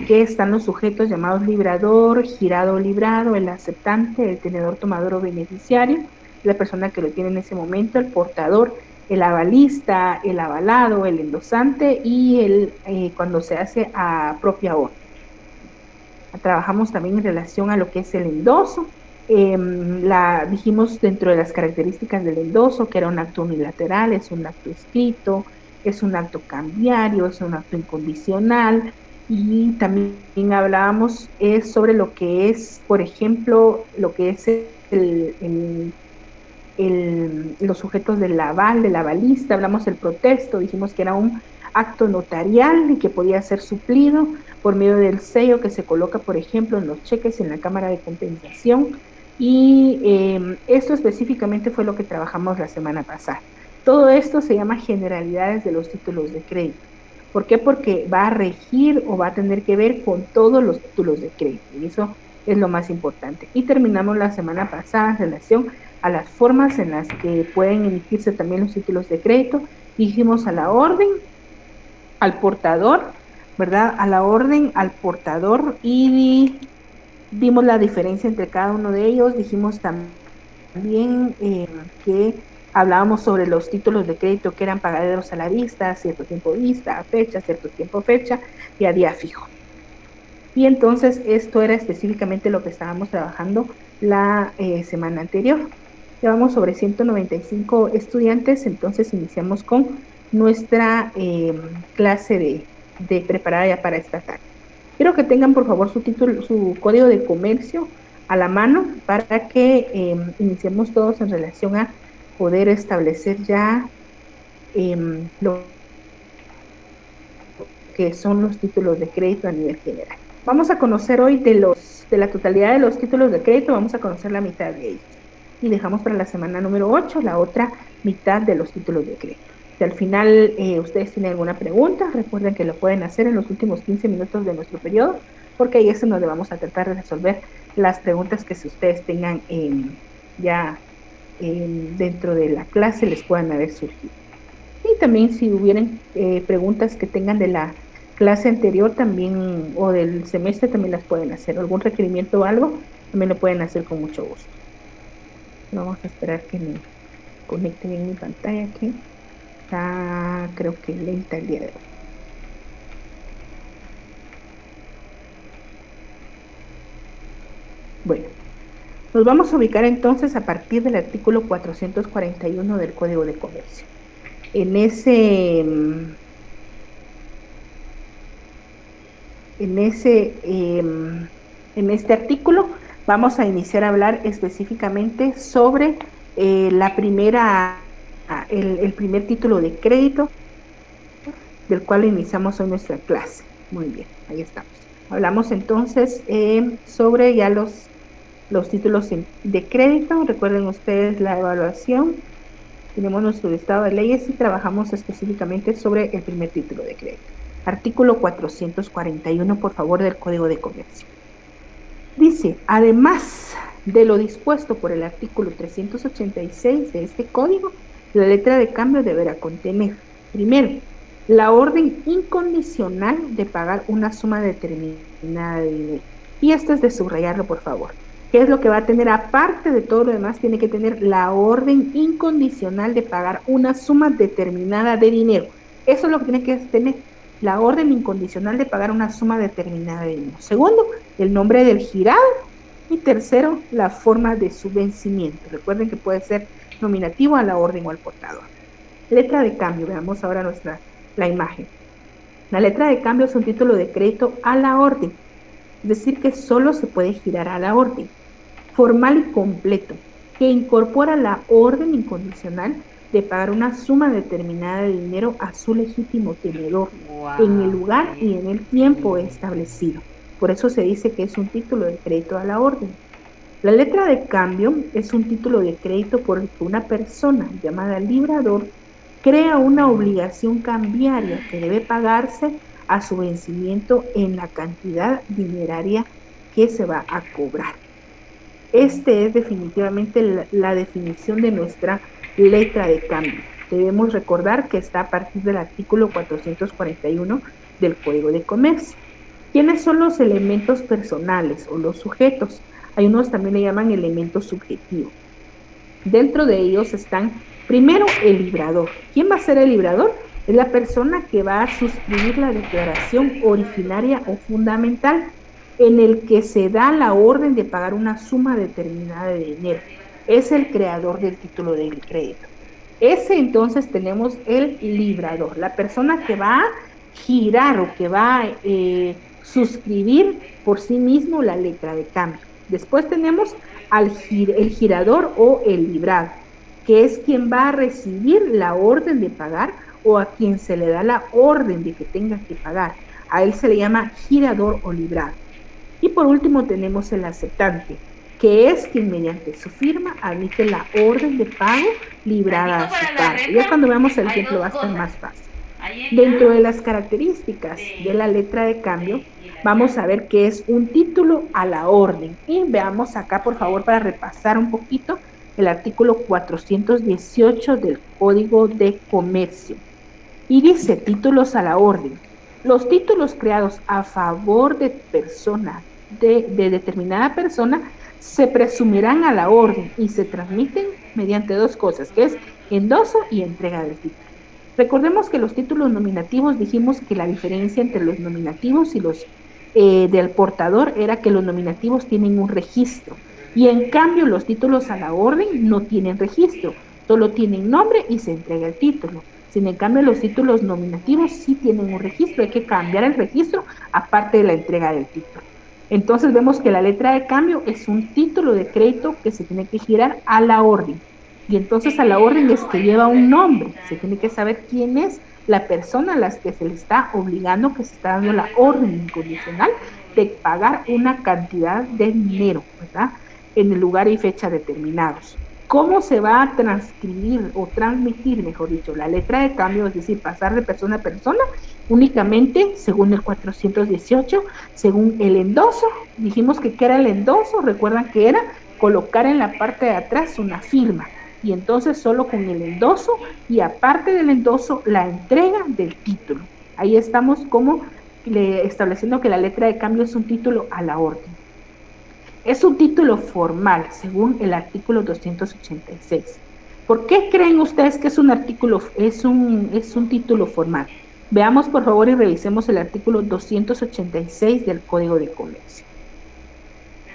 que están los sujetos llamados librador, girado o librado, el aceptante, el tenedor, tomador o beneficiario, la persona que lo tiene en ese momento, el portador, el avalista, el avalado, el endosante y cuando se hace a propia orden. Trabajamos también en relación a lo que es el endoso. Dijimos dentro de las características del endoso que era un acto unilateral, es un acto escrito, es un acto cambiario, es un acto incondicional, y también hablábamos sobre lo que es, por ejemplo, lo que es los sujetos del aval, del avalista, hablamos del protesto, dijimos que era un acto notarial y que podía ser suplido por medio del sello que se coloca, por ejemplo, en los cheques en la Cámara de Compensación, y esto específicamente fue lo que trabajamos la semana pasada. Todo esto se llama generalidades de los títulos de crédito. ¿Por qué? Porque va a regir o va a tener que ver con todos los títulos de crédito, y eso es lo más importante. Y terminamos la semana pasada en relación a las formas en las que pueden emitirse también los títulos de crédito. Dijimos a la orden, al portador, ¿verdad? A la orden, al portador, y vimos la diferencia entre cada uno de ellos. Dijimos también que hablábamos sobre los títulos de crédito que eran pagaderos a la vista, cierto tiempo vista, a fecha, cierto tiempo fecha y a día fijo. Y entonces esto era específicamente lo que estábamos trabajando la semana anterior. Llevamos sobre 195 estudiantes, entonces iniciamos con nuestra clase de preparada ya para esta tarde. Quiero que tengan por favor su título, su código de comercio a la mano para que iniciemos todos en relación a poder establecer ya lo que son los títulos de crédito a nivel general. Vamos a conocer hoy de la totalidad de los títulos de crédito, vamos a conocer la mitad de ellos. Y dejamos para la semana número 8 la otra mitad de los títulos de crédito. Si al final ustedes tienen alguna pregunta, recuerden que lo pueden hacer en los últimos 15 minutos de nuestro periodo, porque ahí es donde vamos a tratar de resolver las preguntas que si ustedes tengan ya dentro de la clase les puedan haber surgido. Y también si hubieran preguntas que tengan de la clase anterior también o del semestre también las pueden hacer. Algún requerimiento o algo también lo pueden hacer con mucho gusto. Vamos a esperar que me conecte bien mi pantalla, que está creo que lenta el día de hoy. Bueno, nos vamos a ubicar entonces a partir del artículo 441 del Código de Comercio. En ese en este artículo vamos a iniciar a hablar específicamente sobre el primer título de crédito del cual iniciamos hoy nuestra clase. Muy bien, ahí estamos. Hablamos entonces sobre ya los títulos de crédito. Recuerden ustedes la evaluación. Tenemos nuestro listado de leyes y trabajamos específicamente sobre el primer título de crédito. Artículo 441, por favor, del Código de Comercio. Dice, además de lo dispuesto por el artículo 386 de este código, la letra de cambio deberá contener, primero, la orden incondicional de pagar una suma determinada de dinero. Y esto es de subrayarlo, por favor. ¿Qué es lo que va a tener? Aparte de todo lo demás, tiene que tener la orden incondicional de pagar una suma determinada de dinero. Eso es lo que tiene que tener, la orden incondicional de pagar una suma determinada de dinero. Segundo, el nombre del girado. Y tercero, la forma de su vencimiento. Recuerden que puede ser nominativo a la orden o al portador. Letra de cambio, veamos ahora la imagen. La letra de cambio es un título de crédito a la orden, es decir, que solo se puede girar a la orden. Formal y completo, que incorpora la orden incondicional de pagar una suma determinada de dinero a su legítimo tenedor en el lugar y en el tiempo establecido. Por eso se dice que es un título de crédito a la orden. La letra de cambio es un título de crédito por el que una persona llamada librador crea una obligación cambiaria que debe pagarse a su vencimiento en la cantidad dineraria que se va a cobrar. Este es definitivamente la definición de nuestra letra de cambio. Debemos recordar que está a partir del artículo 441 del Código de Comercio. ¿Quiénes son los elementos personales o los sujetos? Hay unos también le llaman elementos subjetivos. Dentro de ellos están, primero, el librador. ¿Quién va a ser el librador? Es la persona que va a suscribir la declaración originaria o fundamental en el que se da la orden de pagar una suma determinada de dinero. Es el creador del título del crédito. Ese entonces tenemos el librador, la persona que va a girar o que va a suscribir por sí mismo la letra de cambio. Después tenemos el girador o el librado, que es quien va a recibir la orden de pagar o a quien se le da la orden de que tenga que pagar. A él se le llama girador o librado. Y por último tenemos el aceptante, que es quien mediante su firma admite la orden de pago librada a su parte. Ya cuando veamos el ejemplo va a estar más fácil. Dentro de las características de la letra de cambio, vamos a ver que es un título a la orden. Y veamos acá, por favor, para repasar un poquito el artículo 418 del Código de Comercio. Y dice, títulos a la orden. Los títulos creados a favor de persona, de determinada persona, se presumirán a la orden y se transmiten mediante dos cosas, que es endoso y entrega del título. Recordemos que los títulos nominativos, dijimos que la diferencia entre los nominativos y los del portador era que los nominativos tienen un registro y en cambio los títulos a la orden no tienen registro, solo tienen nombre y se entrega el título. Sin en cambio los títulos nominativos sí tienen un registro, hay que cambiar el registro aparte de la entrega del título. Entonces vemos que la letra de cambio es un título de crédito que se tiene que girar a la orden. Y entonces a la orden es que lleva un nombre, se tiene que saber quién es la persona a la que se le está obligando, que se está dando la orden incondicional de pagar una cantidad de dinero, ¿verdad? En el lugar y fecha determinados. ¿Cómo se va a transcribir o transmitir, mejor dicho, la letra de cambio, es decir, pasar de persona a persona? Únicamente, según el 418, según el endoso, dijimos que ¿qué era el endoso? Recuerdan que era colocar en la parte de atrás una firma. Y entonces solo con el endoso y aparte del endoso la entrega del título. Ahí estamos como estableciendo que la letra de cambio es un título a la orden. Es un título formal, según el artículo 286. ¿Por qué creen ustedes que es un artículo, es un título formal? Veamos por favor y revisemos el artículo 286 del Código de Comercio.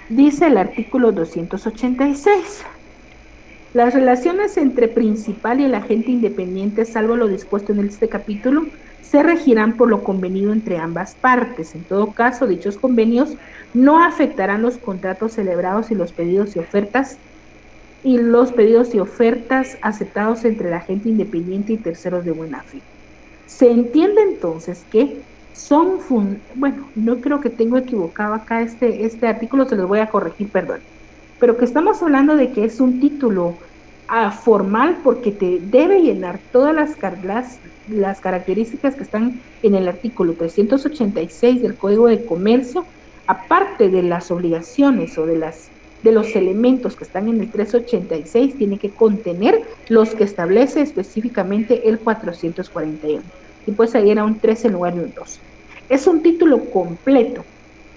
Dice el artículo 286. Las relaciones entre principal y el agente independiente, salvo lo dispuesto en este capítulo, se regirán por lo convenido entre ambas partes. En todo caso, dichos convenios no afectarán los contratos celebrados y los pedidos y ofertas aceptados entre el agente independiente y terceros de buena fe. Se entiende entonces que son, bueno, no creo que tengo equivocado acá este artículo, se los voy a corregir, perdón, pero que estamos hablando de que es un título formal porque te debe llenar todas las características que están en el artículo 386 del Código de Comercio, aparte de las obligaciones o de los elementos que están en el 386, tiene que contener los que establece específicamente el 441. Y pues ahí era un 3 en lugar de un 2. Es un título completo.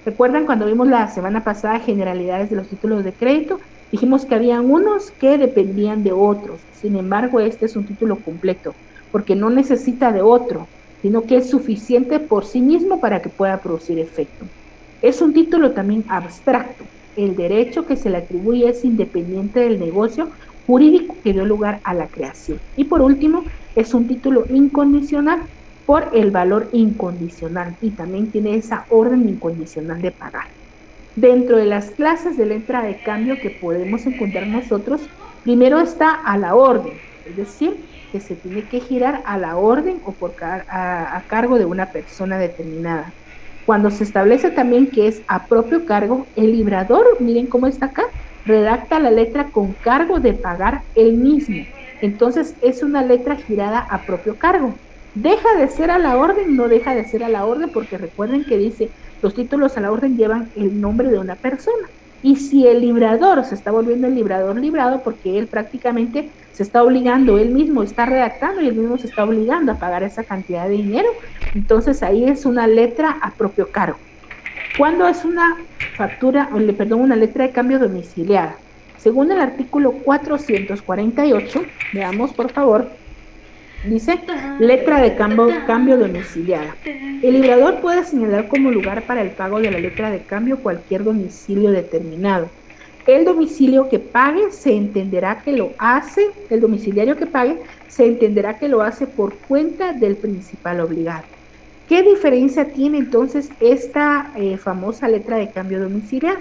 ¿Recuerdan cuando vimos la semana pasada generalidades de los títulos de crédito? Dijimos que habían unos que dependían de otros. Sin embargo, este es un título completo, porque no necesita de otro, sino que es suficiente por sí mismo para que pueda producir efecto. Es un título también abstracto. El derecho que se le atribuye es independiente del negocio jurídico que dio lugar a la creación. Y por último, es un título incondicional por el valor incondicional y también tiene esa orden incondicional de pagar. Dentro de las clases de letra de cambio que podemos encontrar nosotros, primero está a la orden, es decir, que se tiene que girar a la orden o a cargo de una persona determinada. Cuando se establece también que es a propio cargo, el librador, miren cómo está acá, redacta la letra con cargo de pagar él mismo. Entonces es una letra girada a propio cargo. ¿Deja de ser a la orden? No deja de ser a la orden porque recuerden que dice, los títulos a la orden llevan el nombre de una persona. Y si el librador se está volviendo el librador librado porque él prácticamente se está obligando, él mismo está redactando y él mismo se está obligando a pagar esa cantidad de dinero, entonces ahí es una letra a propio cargo. ¿Cuándo es una factura, perdón, una letra de cambio domiciliada? Según el artículo 448, veamos por favor, dice letra de cambio domiciliada. El librador puede señalar como lugar para el pago de la letra de cambio cualquier domicilio determinado. El domicilio que pague se entenderá que lo hace, el domiciliario que pague se entenderá que lo hace por cuenta del principal obligado. ¿Qué diferencia tiene entonces esta famosa letra de cambio domiciliar?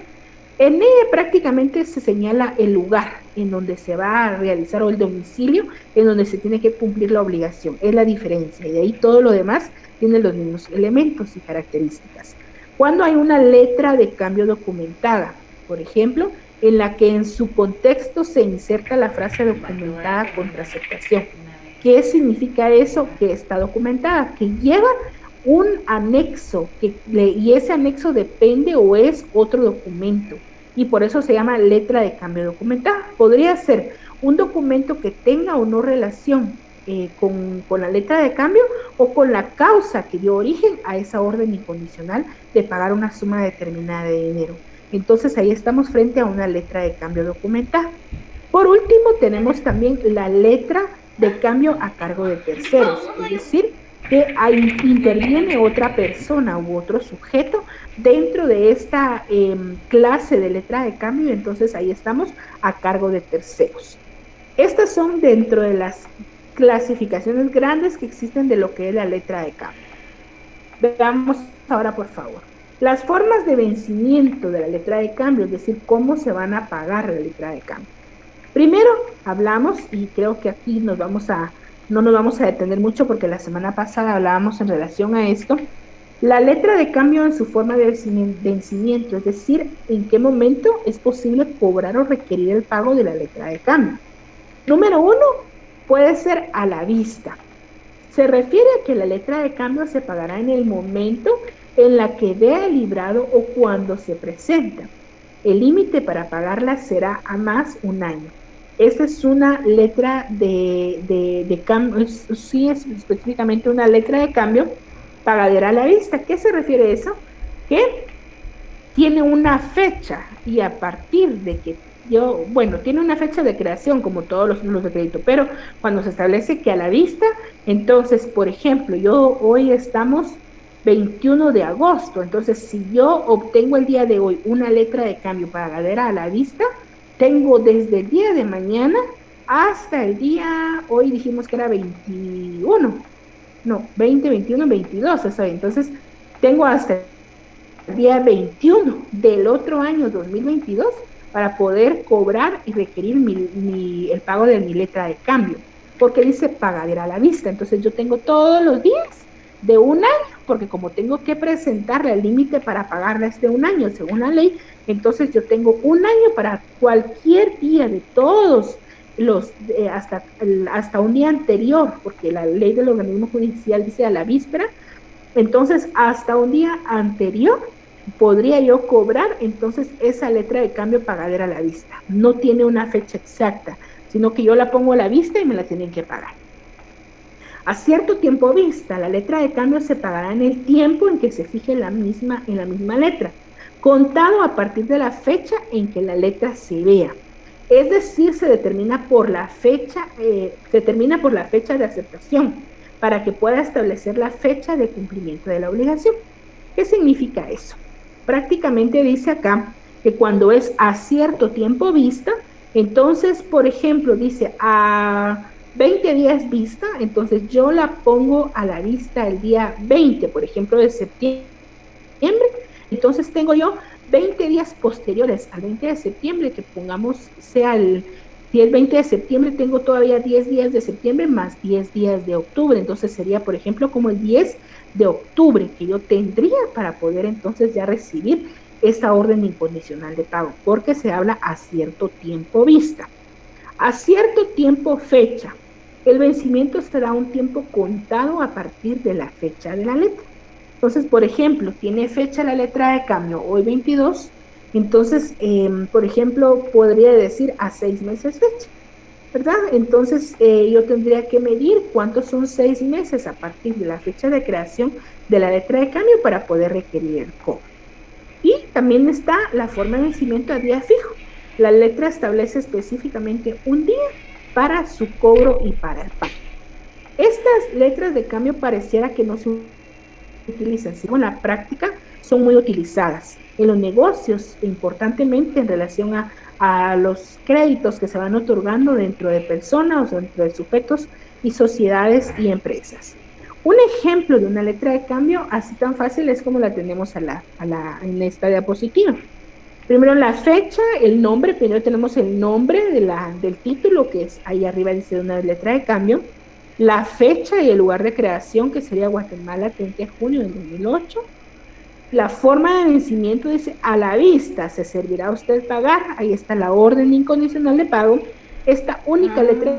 En ella prácticamente se señala el lugar en donde se va a realizar o el domicilio en donde se tiene que cumplir la obligación. Es la diferencia y de ahí todo lo demás tiene los mismos elementos y características. Cuando hay una letra de cambio documentada, por ejemplo, en la que en su contexto se inserta la frase documentada contra aceptación. ¿Qué significa eso? Que está documentada, que lleva un anexo y ese anexo depende o es otro documento y por eso se llama letra de cambio documentada. Podría ser un documento que tenga o no relación con la letra de cambio o con la causa que dio origen a esa orden incondicional de pagar una suma determinada de dinero. Entonces ahí estamos frente a una letra de cambio documentada. Por último, tenemos también la letra de cambio a cargo de terceros, es decir, que interviene otra persona u otro sujeto dentro de esta clase de letra de cambio, entonces ahí estamos a cargo de terceros. Estas son dentro de las clasificaciones grandes que existen de lo que es la letra de cambio. Veamos ahora, por favor, las formas de vencimiento de la letra de cambio, es decir, cómo se van a pagar la letra de cambio. Primero hablamos, y creo que aquí no nos vamos a detener mucho porque la semana pasada hablábamos en relación a esto, la letra de cambio en su forma de vencimiento, es decir, en qué momento es posible cobrar o requerir el pago de la letra de cambio. Número 1, puede ser a la vista. Se refiere a que la letra de cambio se pagará en el momento en la que vea el librado o cuando se presenta. El límite para pagarla será a más un año. Esta es una letra de cambio, sí es específicamente una letra de cambio pagadera a la vista. ¿Qué se refiere a eso? Que tiene una fecha y a partir de que tiene una fecha de creación como todos los títulos de crédito, pero cuando se establece que a la vista, entonces, por ejemplo, hoy estamos 21 de agosto, entonces si yo obtengo el día de hoy una letra de cambio pagadera a la vista, tengo desde el día de mañana hasta el día, hoy dijimos que era 21, no, 20, 21, 22, eso, entonces tengo hasta el día 21 del otro año 2022 para poder cobrar y requerir el pago de mi letra de cambio, porque dice pagadera a la vista, entonces yo tengo todos los días de un año, porque como tengo que presentarle el límite para pagarla es de un año según la ley, entonces yo tengo un año para cualquier día de todos los, hasta un día anterior, porque la ley del organismo judicial dice a la víspera, entonces hasta un día anterior podría yo cobrar entonces esa letra de cambio pagadera a la vista. No tiene una fecha exacta, sino que yo la pongo a la vista y me la tienen que pagar. A cierto tiempo vista, la letra de cambio se pagará en el tiempo en que se fije en la misma letra, contado a partir de la fecha en que la letra se vea. Es decir, se determina por la fecha de aceptación para que pueda establecer la fecha de cumplimiento de la obligación. ¿Qué significa eso? Prácticamente dice acá que cuando es a cierto tiempo vista, entonces, por ejemplo, dice a 20 días vista, entonces yo la pongo a la vista el día 20, por ejemplo, de septiembre, entonces tengo yo 20 días posteriores al 20 de septiembre, que pongamos sea si el 20 de septiembre tengo todavía 10 días de septiembre más 10 días de octubre, entonces sería, por ejemplo, como el 10 de octubre que yo tendría para poder entonces ya recibir esa orden incondicional de pago, porque se habla a cierto tiempo vista. A cierto tiempo fecha, el vencimiento será un tiempo contado a partir de la fecha de la letra. Entonces, por ejemplo, tiene fecha la letra de cambio hoy 22, entonces, por ejemplo, podría decir a 6 meses fecha, ¿verdad? Entonces, yo tendría que medir cuántos son 6 meses a partir de la fecha de creación de la letra de cambio para poder requerir el cobro. también está la forma de vencimiento a día fijo. La letra establece específicamente un día para su cobro y para el pago. Estas letras de cambio pareciera que no se utilizan, sino en la práctica son muy utilizadas en los negocios, importantemente en relación a los créditos que se van otorgando dentro de personas o dentro de sujetos y sociedades y empresas. Un ejemplo de una letra de cambio así tan fácil es como la tenemos en esta diapositiva. Primero la fecha, el nombre, primero tenemos el nombre del título, que es ahí arriba dice una letra de cambio, la fecha y el lugar de creación, que sería Guatemala, 30 de junio del 2008. La forma de vencimiento dice a la vista, se servirá a usted pagar, ahí está la orden incondicional de pago, esta única letra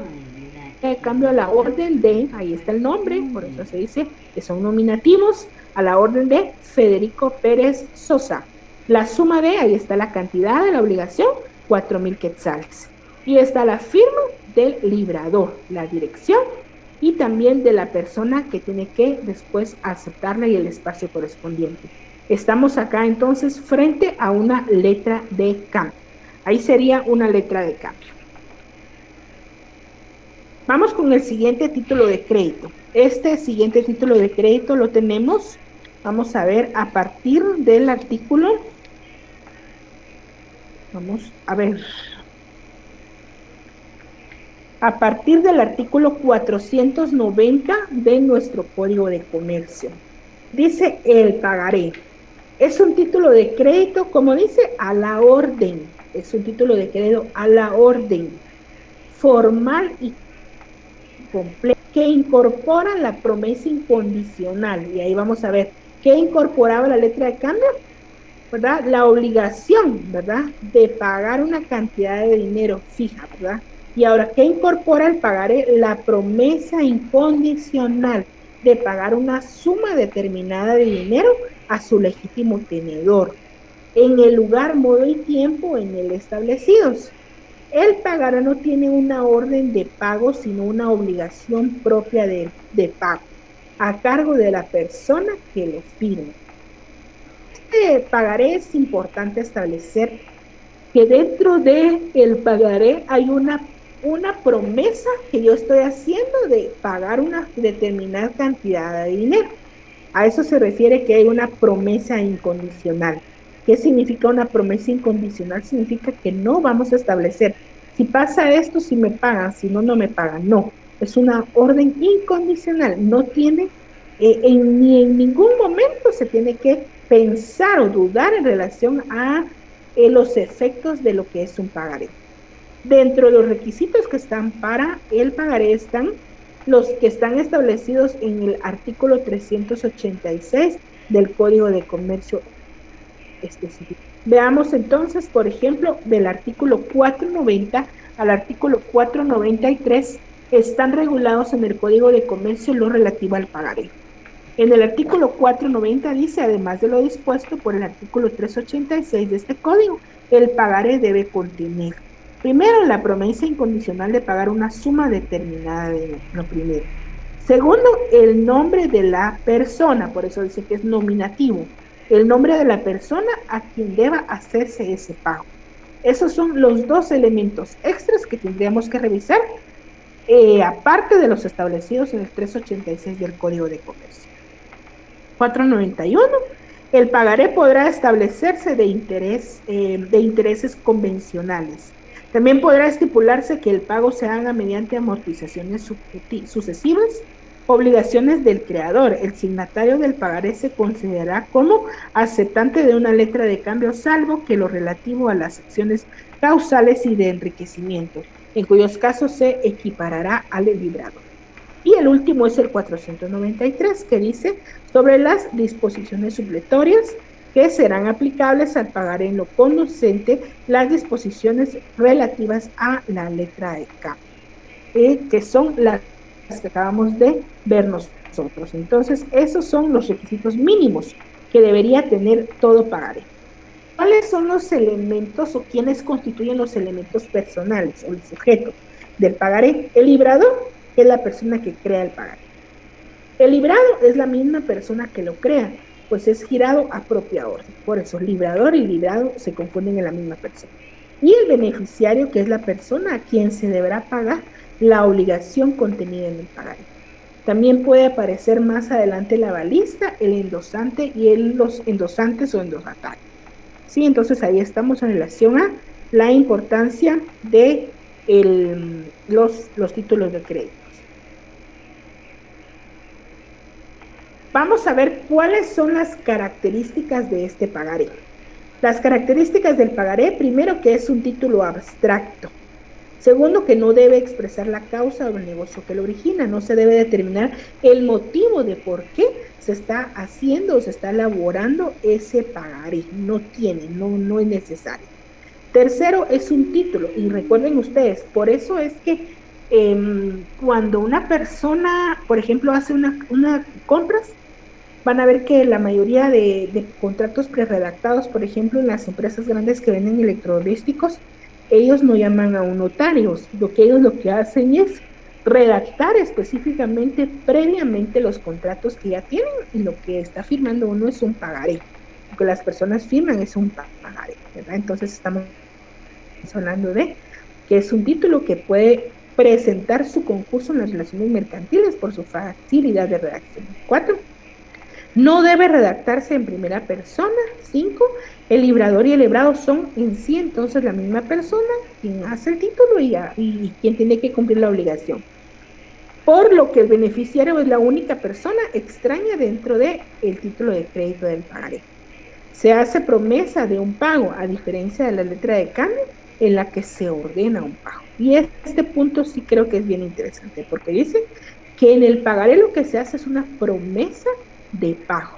de cambio a la orden de, ahí está el nombre, por eso se dice que son nominativos, a la orden de Federico Pérez Sosa. La suma de, ahí está la cantidad de la obligación, 4,000 quetzales. Y está la firma del librador, la dirección y también de la persona que tiene que después aceptarla y el espacio correspondiente. Estamos acá entonces frente a una letra de cambio. Ahí sería una letra de cambio. Vamos con el siguiente título de crédito. Este siguiente título de crédito lo tenemos, vamos a ver, a partir del artículo, vamos a ver, a partir del artículo 490 de nuestro Código de Comercio. Dice el pagaré. Es un título de crédito, como dice, a la orden. Es un título de crédito a la orden, formal y completo, que incorpora la promesa incondicional. Y ahí vamos a ver qué incorporaba la letra de cambio, ¿verdad? La obligación, ¿verdad? De pagar una cantidad de dinero fija, ¿verdad? Y ahora, ¿qué incorpora el pagaré? La promesa incondicional de pagar una suma determinada de dinero a su legítimo tenedor, en el lugar, modo y tiempo en el establecidos. El pagaré no tiene una orden de pago, sino una obligación propia de pago, a cargo de la persona que lo firme. Este pagaré es importante establecer que dentro del pagaré hay una promesa que yo estoy haciendo de pagar una determinada cantidad de dinero. A eso se refiere que hay una promesa incondicional. ¿Qué significa una promesa incondicional? Significa que no vamos a establecer, si pasa esto, si me pagan, si no, no me pagan. No, es una orden incondicional. No tiene, ni en ningún momento se tiene que pensar o dudar en relación a los efectos de lo que es un pagaré. Dentro de los requisitos que están para el pagaré están los que están establecidos en el artículo 386 del Código de Comercio específico. Veamos entonces, por ejemplo, del artículo 490 al artículo 493 están regulados en el Código de Comercio lo relativo al pagaré. En el artículo 490 dice, además de lo dispuesto por el artículo 386 de este código, el pagaré debe contener, primero, la promesa incondicional de pagar una suma determinada de dinero, lo primero. Segundo, el nombre de la persona, por eso dice que es nominativo, el nombre de la persona a quien deba hacerse ese pago. Esos son los dos elementos extras que tendríamos que revisar, aparte de los establecidos en el 386 del Código de Comercio. 491. El pagaré podrá establecerse de intereses convencionales. También podrá estipularse que el pago se haga mediante amortizaciones sucesivas, obligaciones del creador. El signatario del pagaré se considerará como aceptante de una letra de cambio, salvo que lo relativo a las acciones causales y de enriquecimiento, en cuyos casos se equiparará al librador. Y el último es el 493, que dice sobre las disposiciones supletorias que serán aplicables al pagaré en lo conducente, las disposiciones relativas a la letra de cambio, que son las que acabamos de ver nosotros. Entonces, esos son los requisitos mínimos que debería tener todo pagaré. ¿Cuáles son los elementos o quiénes constituyen los elementos personales o los sujetos del pagaré? El librador, que es la persona que crea el pagaré. El librado es la misma persona que lo crea, pues es girado a propia orden. Por eso, librador y librado se confunden en la misma persona. Y el beneficiario, que es la persona a quien se deberá pagar la obligación contenida en el pagaré. También puede aparecer más adelante la balista, el endosante y los endosantes o endosantes. Sí, entonces ahí estamos en relación a la importancia de los títulos de créditos. Vamos a ver cuáles son las características de este pagaré. Las características del pagaré, primero que es un título abstracto. Segundo, que no debe expresar la causa o el negocio que lo origina. No se debe determinar el motivo de por qué se está haciendo o se está elaborando ese pagaré. No tiene, no es necesario. Tercero, es un título. Y recuerden ustedes, por eso es que cuando una persona, por ejemplo, hace una compras, van a ver que la mayoría de contratos preredactados, por ejemplo, en las empresas grandes que venden electrodomésticos, ellos no llaman a un notario. Ellos lo que hacen es redactar específicamente previamente los contratos que ya tienen, y lo que está firmando uno es un pagaré. Lo que las personas firman es un pagaré, ¿verdad? Entonces estamos hablando de que es un título que puede presentar su concurso en las relaciones mercantiles por su facilidad de redacción. 4, no debe redactarse en primera persona. 5, el librador y el librado son en sí entonces la misma persona quien hace el título y quien tiene que cumplir la obligación. Por lo que el beneficiario es la única persona extraña dentro del título de crédito del pagaré. Se hace promesa de un pago, a diferencia de la letra de cambio en la que se ordena un pago. Y este punto sí creo que es bien interesante, porque dice que en el pagaré lo que se hace es una promesa de pago,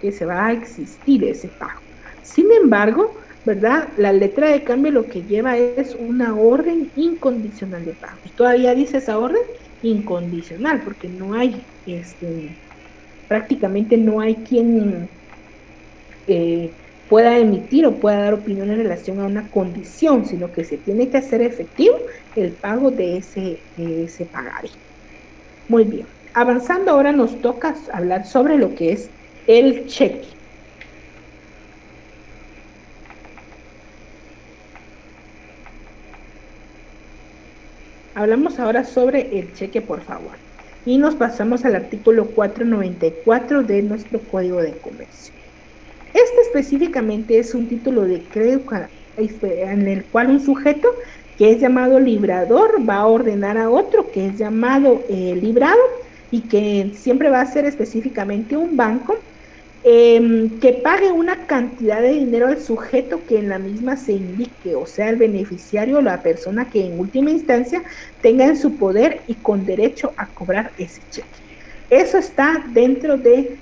que se va a existir ese pago. Sin embargo, ¿verdad? La letra de cambio lo que lleva es una orden incondicional de pago. Y todavía dice esa orden incondicional, porque no hay, prácticamente no hay quien pueda emitir o pueda dar opinión en relación a una condición, sino que se tiene que hacer efectivo el pago de ese pagaré. Muy bien. Avanzando, ahora nos toca hablar sobre lo que es el cheque. Hablamos ahora sobre el cheque, por favor. Y nos pasamos al artículo 494 de nuestro Código de Comercio. Este específicamente es un título de crédito en el cual un sujeto que es llamado librador va a ordenar a otro que es llamado librado, y que siempre va a ser específicamente un banco que pague una cantidad de dinero al sujeto que en la misma se indique, o sea, el beneficiario o la persona que en última instancia tenga en su poder y con derecho a cobrar ese cheque. Eso está dentro de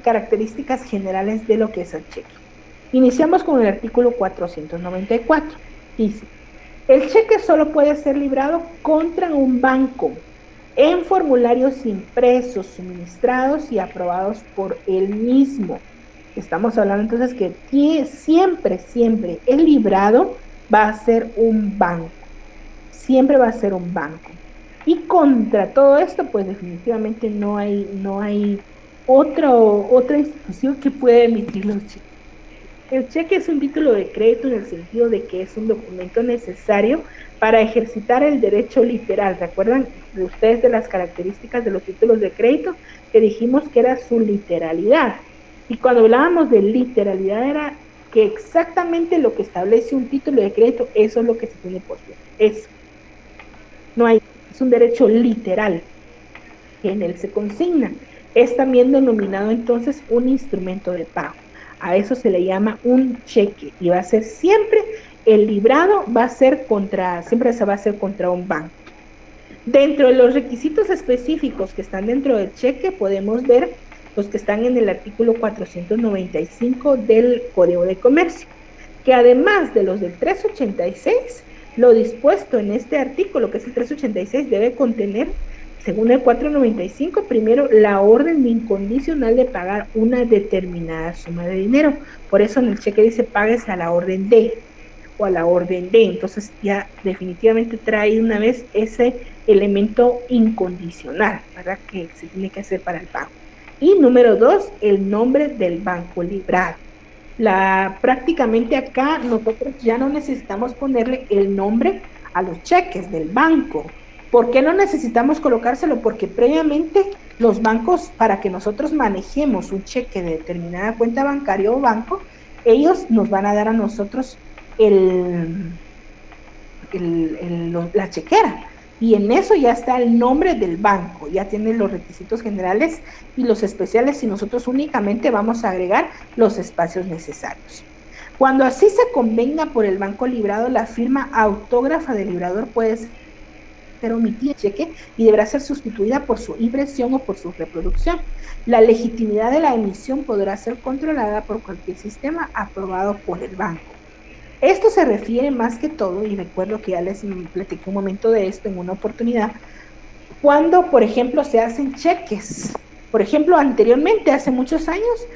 características generales de lo que es el cheque. Iniciamos con el artículo 494. Dice, el cheque solo puede ser librado contra un banco en formularios impresos, suministrados y aprobados por él mismo. Estamos hablando entonces que siempre el librado va a ser un banco. Siempre va a ser un banco. Y contra todo esto, pues definitivamente no hay otra institución que pueda emitir los cheques. El cheque es un título de crédito en el sentido de que es un documento necesario para ejercitar el derecho literal. ¿Recuerdan de ustedes de las características de los títulos de crédito que dijimos que era su literalidad? Y cuando hablábamos de literalidad era que exactamente lo que establece un título de crédito, eso es lo que se tiene por cierto. Eso. No hay, es un derecho literal que en él se consigna. Es también denominado entonces un instrumento de pago. A eso se le llama un cheque y va a ser siempre el librado, siempre se va a hacer contra un banco. Dentro de los requisitos específicos que están dentro del cheque podemos ver los que están en el artículo 495 del Código de Comercio, que además de los del 386, lo dispuesto en este artículo, que es el 386, debe contener, según el 495, primero la orden incondicional de pagar una determinada suma de dinero. Por eso en el cheque dice pagues a la orden de o a la orden de. Entonces ya definitivamente trae una vez ese elemento incondicional, ¿verdad? Que se tiene que hacer para el pago. Y número 2, el nombre del banco librado. Prácticamente acá nosotros ya no necesitamos ponerle el nombre a los cheques del banco. ¿Por qué no necesitamos colocárselo? Porque previamente los bancos, para que nosotros manejemos un cheque de determinada cuenta bancaria o banco, ellos nos van a dar a nosotros el, la chequera. Y en eso ya está el nombre del banco, ya tiene los requisitos generales y los especiales, y nosotros únicamente vamos a agregar los espacios necesarios. Cuando así se convenga por el banco librado, la firma autógrafa del librador puede ser omitida del cheque y deberá ser sustituida por su impresión o por su reproducción. La legitimidad de la emisión podrá ser controlada por cualquier sistema aprobado por el banco. Esto se refiere más que todo, y recuerdo que ya les platiqué un momento de esto en una oportunidad, cuando, por ejemplo, se hacen cheques. Por ejemplo, anteriormente, hace muchos años,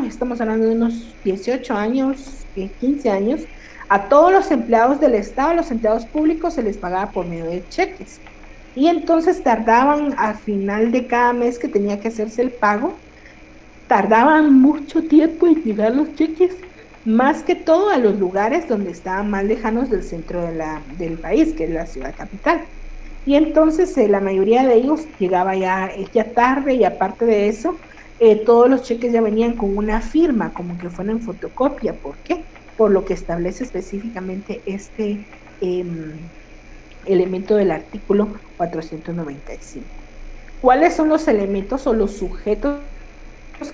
estamos hablando de unos 18 años, 15 años, a todos los empleados del Estado, a los empleados públicos, se les pagaba por medio de cheques. Y entonces tardaban al final de cada mes que tenía que hacerse el pago, tardaban mucho tiempo en llegar los cheques, más que todo a los lugares donde estaban más lejanos del centro del país, que es la ciudad capital. Y entonces la mayoría de ellos llegaba ya tarde, y aparte de eso, todos los cheques ya venían con una firma, como que fueran en fotocopia. ¿Por qué? Por lo que establece específicamente este elemento del artículo 495. ¿Cuáles son los elementos o los sujetos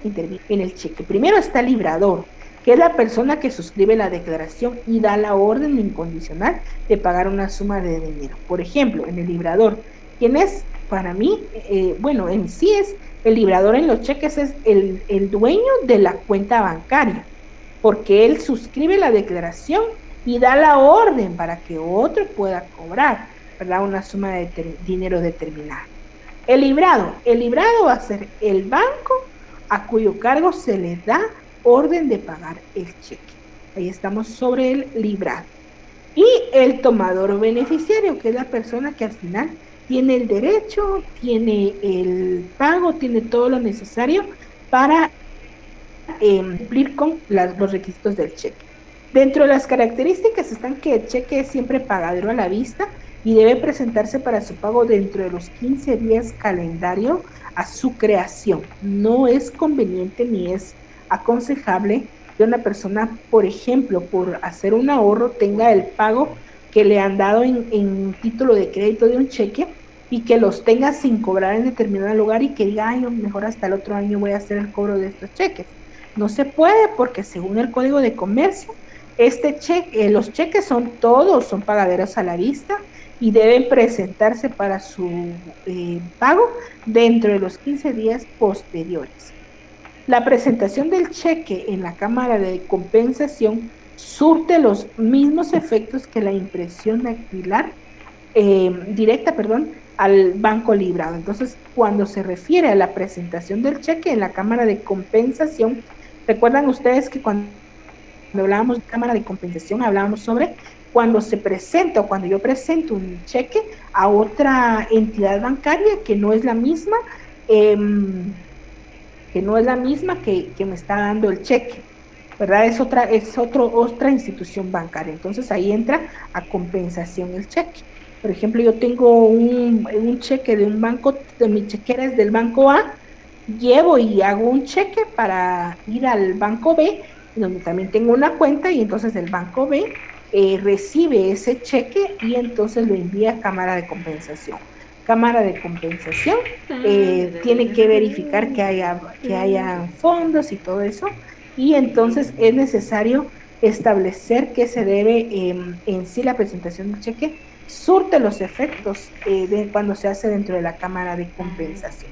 que intervienen en el cheque? Primero está el librador, que es la persona que suscribe la declaración y da la orden incondicional de pagar una suma de dinero. Por ejemplo, en el librador, ¿quién es? Para mí, en sí es el librador en los cheques, es el dueño de la cuenta bancaria, porque él suscribe la declaración y da la orden para que otro pueda cobrar, ¿verdad?, una suma de dinero determinada. El librado va a ser el banco a cuyo cargo se le da orden de pagar el cheque. Ahí estamos sobre el librado. Y el tomador o beneficiario, que es la persona que al final tiene el derecho, tiene el pago, tiene todo lo necesario para cumplir con los requisitos del cheque. Dentro de las características están que el cheque es siempre pagadero a la vista y debe presentarse para su pago dentro de los 15 días calendario a su creación. No es conveniente ni es aconsejable que una persona, por ejemplo, por hacer un ahorro, tenga el pago que le han dado en título de crédito de un cheque y que los tenga sin cobrar en determinado lugar y que diga, ay, mejor hasta el otro año voy a hacer el cobro de estos cheques. No se puede, porque según el Código de Comercio, los cheques son pagaderos a la vista y deben presentarse para su pago dentro de los 15 días posteriores. La presentación del cheque en la Cámara de Compensación surte los mismos efectos que la impresión dactilar directa, al banco librado. Entonces, cuando se refiere a la presentación del cheque en la Cámara de Compensación, recuerdan ustedes que cuando hablábamos de Cámara de Compensación, hablábamos sobre cuando se presenta o cuando yo presento un cheque a otra entidad bancaria que no es la misma, que me está dando el cheque, ¿verdad? Es otra institución bancaria. Entonces ahí entra a compensación el cheque. Por ejemplo, yo tengo un cheque de un banco, de mi chequera es del banco A, llevo y hago un cheque para ir al banco B, donde también tengo una cuenta, y entonces el banco B recibe ese cheque y entonces lo envía a Cámara de Compensación. Cámara de Compensación tiene que verificar que haya fondos y todo eso, y entonces es necesario establecer que se debe en sí la presentación del cheque surte los efectos de cuando se hace dentro de la Cámara de Compensación.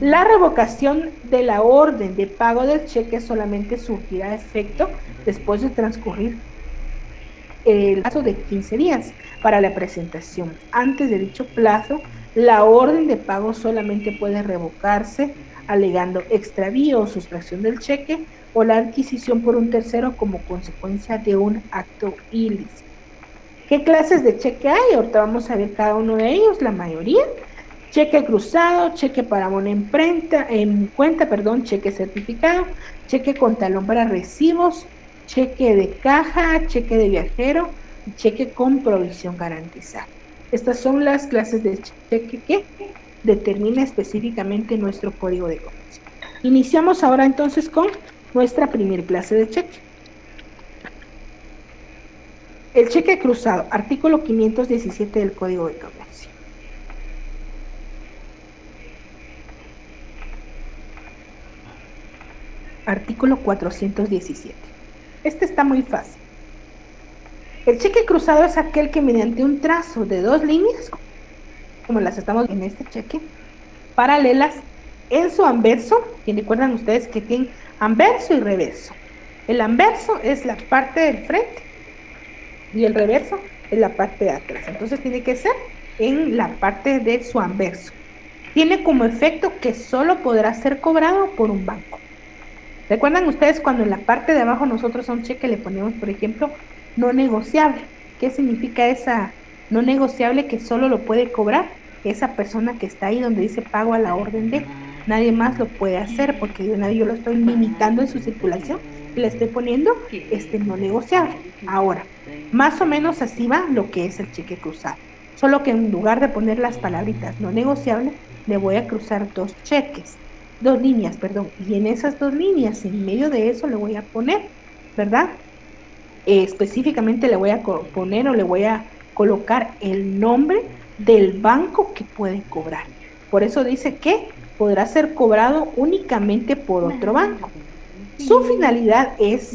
La revocación de la orden de pago del cheque solamente surtirá efecto después de transcurrir el plazo de 15 días para la presentación. Antes de dicho plazo, la orden de pago solamente puede revocarse alegando extravío o sustracción del cheque o la adquisición por un tercero como consecuencia de un acto ilícito. ¿Qué clases de cheque hay? Ahorita vamos a ver cada uno de ellos, la mayoría. Cheque cruzado, cheque para abono en cuenta, perdón, cheque certificado, cheque con talón para recibos, cheque de caja, cheque de viajero y cheque con provisión garantizada. Estas son las clases de cheque que determina específicamente nuestro código de comercio. Iniciamos ahora entonces con nuestra primer clase de cheque. El cheque cruzado, artículo 517 del Código de Comercio. Artículo 417. Este está muy fácil. El cheque cruzado es aquel que mediante un trazo de dos líneas, como las estamos viendo en este cheque, paralelas en su anverso, que recuerdan ustedes que tienen anverso y reverso. El anverso es la parte del frente y el reverso es la parte de atrás. Entonces tiene que ser en la parte de su anverso. Tiene como efecto que solo podrá ser cobrado por un banco. ¿Recuerdan ustedes cuando en la parte de abajo nosotros a un cheque le ponemos, por ejemplo, no negociable? ¿Qué significa esa no negociable? Que solo lo puede cobrar esa persona que está ahí donde dice pago a la orden de. Nadie más lo puede hacer porque de una vez yo lo estoy limitando en su circulación y le estoy poniendo no negociable. Ahora, más o menos así va lo que es el cheque cruzado. Solo que en lugar de poner las palabritas no negociable, le voy a cruzar dos líneas, perdón, y en esas dos líneas, en medio de eso le voy a poner, ¿verdad? Específicamente le voy a poner o le voy a colocar el nombre del banco que puede cobrar. Por eso dice que podrá ser cobrado únicamente por otro banco. Su finalidad es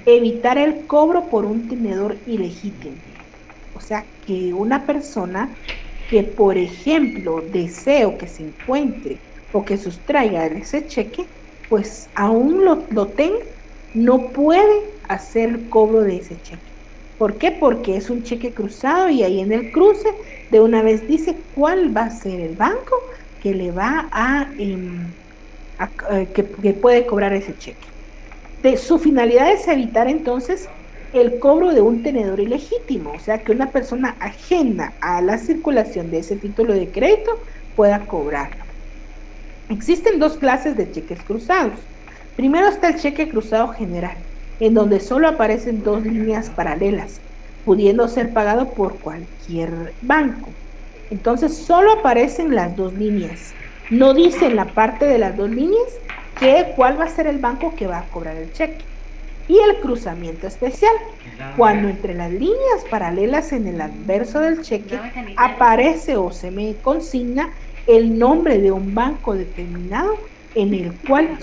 evitar el cobro por un tenedor ilegítimo. O sea, que una persona que, por ejemplo, deseo que se encuentre o que sustraiga ese cheque, pues aún lo tenga, no puede hacer el cobro de ese cheque. ¿Por qué? Porque es un cheque cruzado y ahí en el cruce de una vez dice cuál va a ser el banco que le va que puede cobrar ese cheque. Su finalidad es evitar entonces el cobro de un tenedor ilegítimo, o sea, que una persona ajena a la circulación de ese título de crédito pueda cobrarlo. Existen dos clases de cheques cruzados. Primero está el cheque cruzado general, en donde solo aparecen dos líneas paralelas, pudiendo ser pagado por cualquier banco. Entonces, solo aparecen las dos líneas. No dice en la parte de las dos líneas cuál va a ser el banco que va a cobrar el cheque. Y el cruzamiento especial, cuando entre las líneas paralelas en el anverso del cheque aparece o se me consigna el nombre de un banco determinado en el cual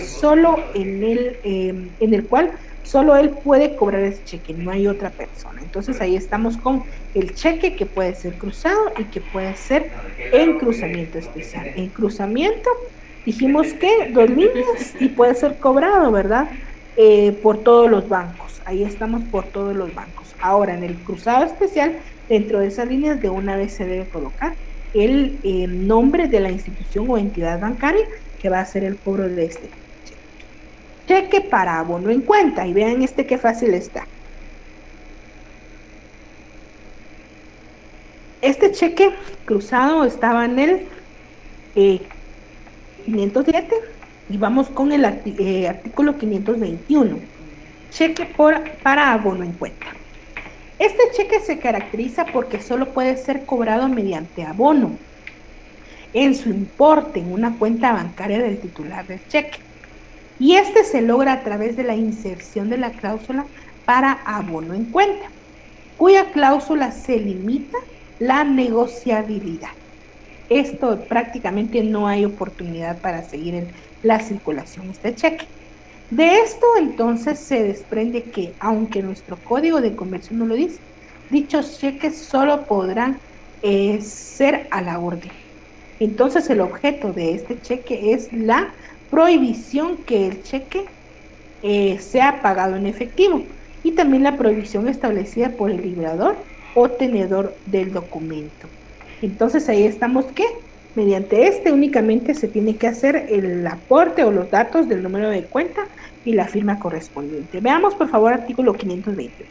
solo él puede cobrar ese cheque, no hay otra persona. Entonces ahí estamos con el cheque que puede ser cruzado y que puede ser en cruzamiento especial. En cruzamiento dijimos que dos líneas y puede ser cobrado, ¿verdad? Por todos los bancos. Ahí estamos por todos los bancos. Ahora, en el cruzado especial, dentro de esas líneas de una vez se debe colocar el nombre de la institución o entidad bancaria que va a hacer el cobro de este cheque. Cheque para abono en cuenta. Y vean qué fácil está. Este cheque cruzado estaba en el 507 y vamos con el artículo 521. Cheque para abono en cuenta. Este cheque se caracteriza porque solo puede ser cobrado mediante abono en su importe en una cuenta bancaria del titular del cheque. Y se logra a través de la inserción de la cláusula para abono en cuenta, cuya cláusula se limita la negociabilidad. Esto prácticamente no hay oportunidad para seguir en la circulación de este cheque. De esto entonces se desprende que, aunque nuestro Código de Comercio no lo dice, dichos cheques solo podrán ser a la orden. Entonces el objeto de este cheque es la prohibición que el cheque sea pagado en efectivo y también la prohibición establecida por el librador o tenedor del documento. Entonces ahí estamos que mediante únicamente se tiene que hacer el aporte o los datos del número de cuenta y la firma correspondiente. Veamos por favor artículo 520.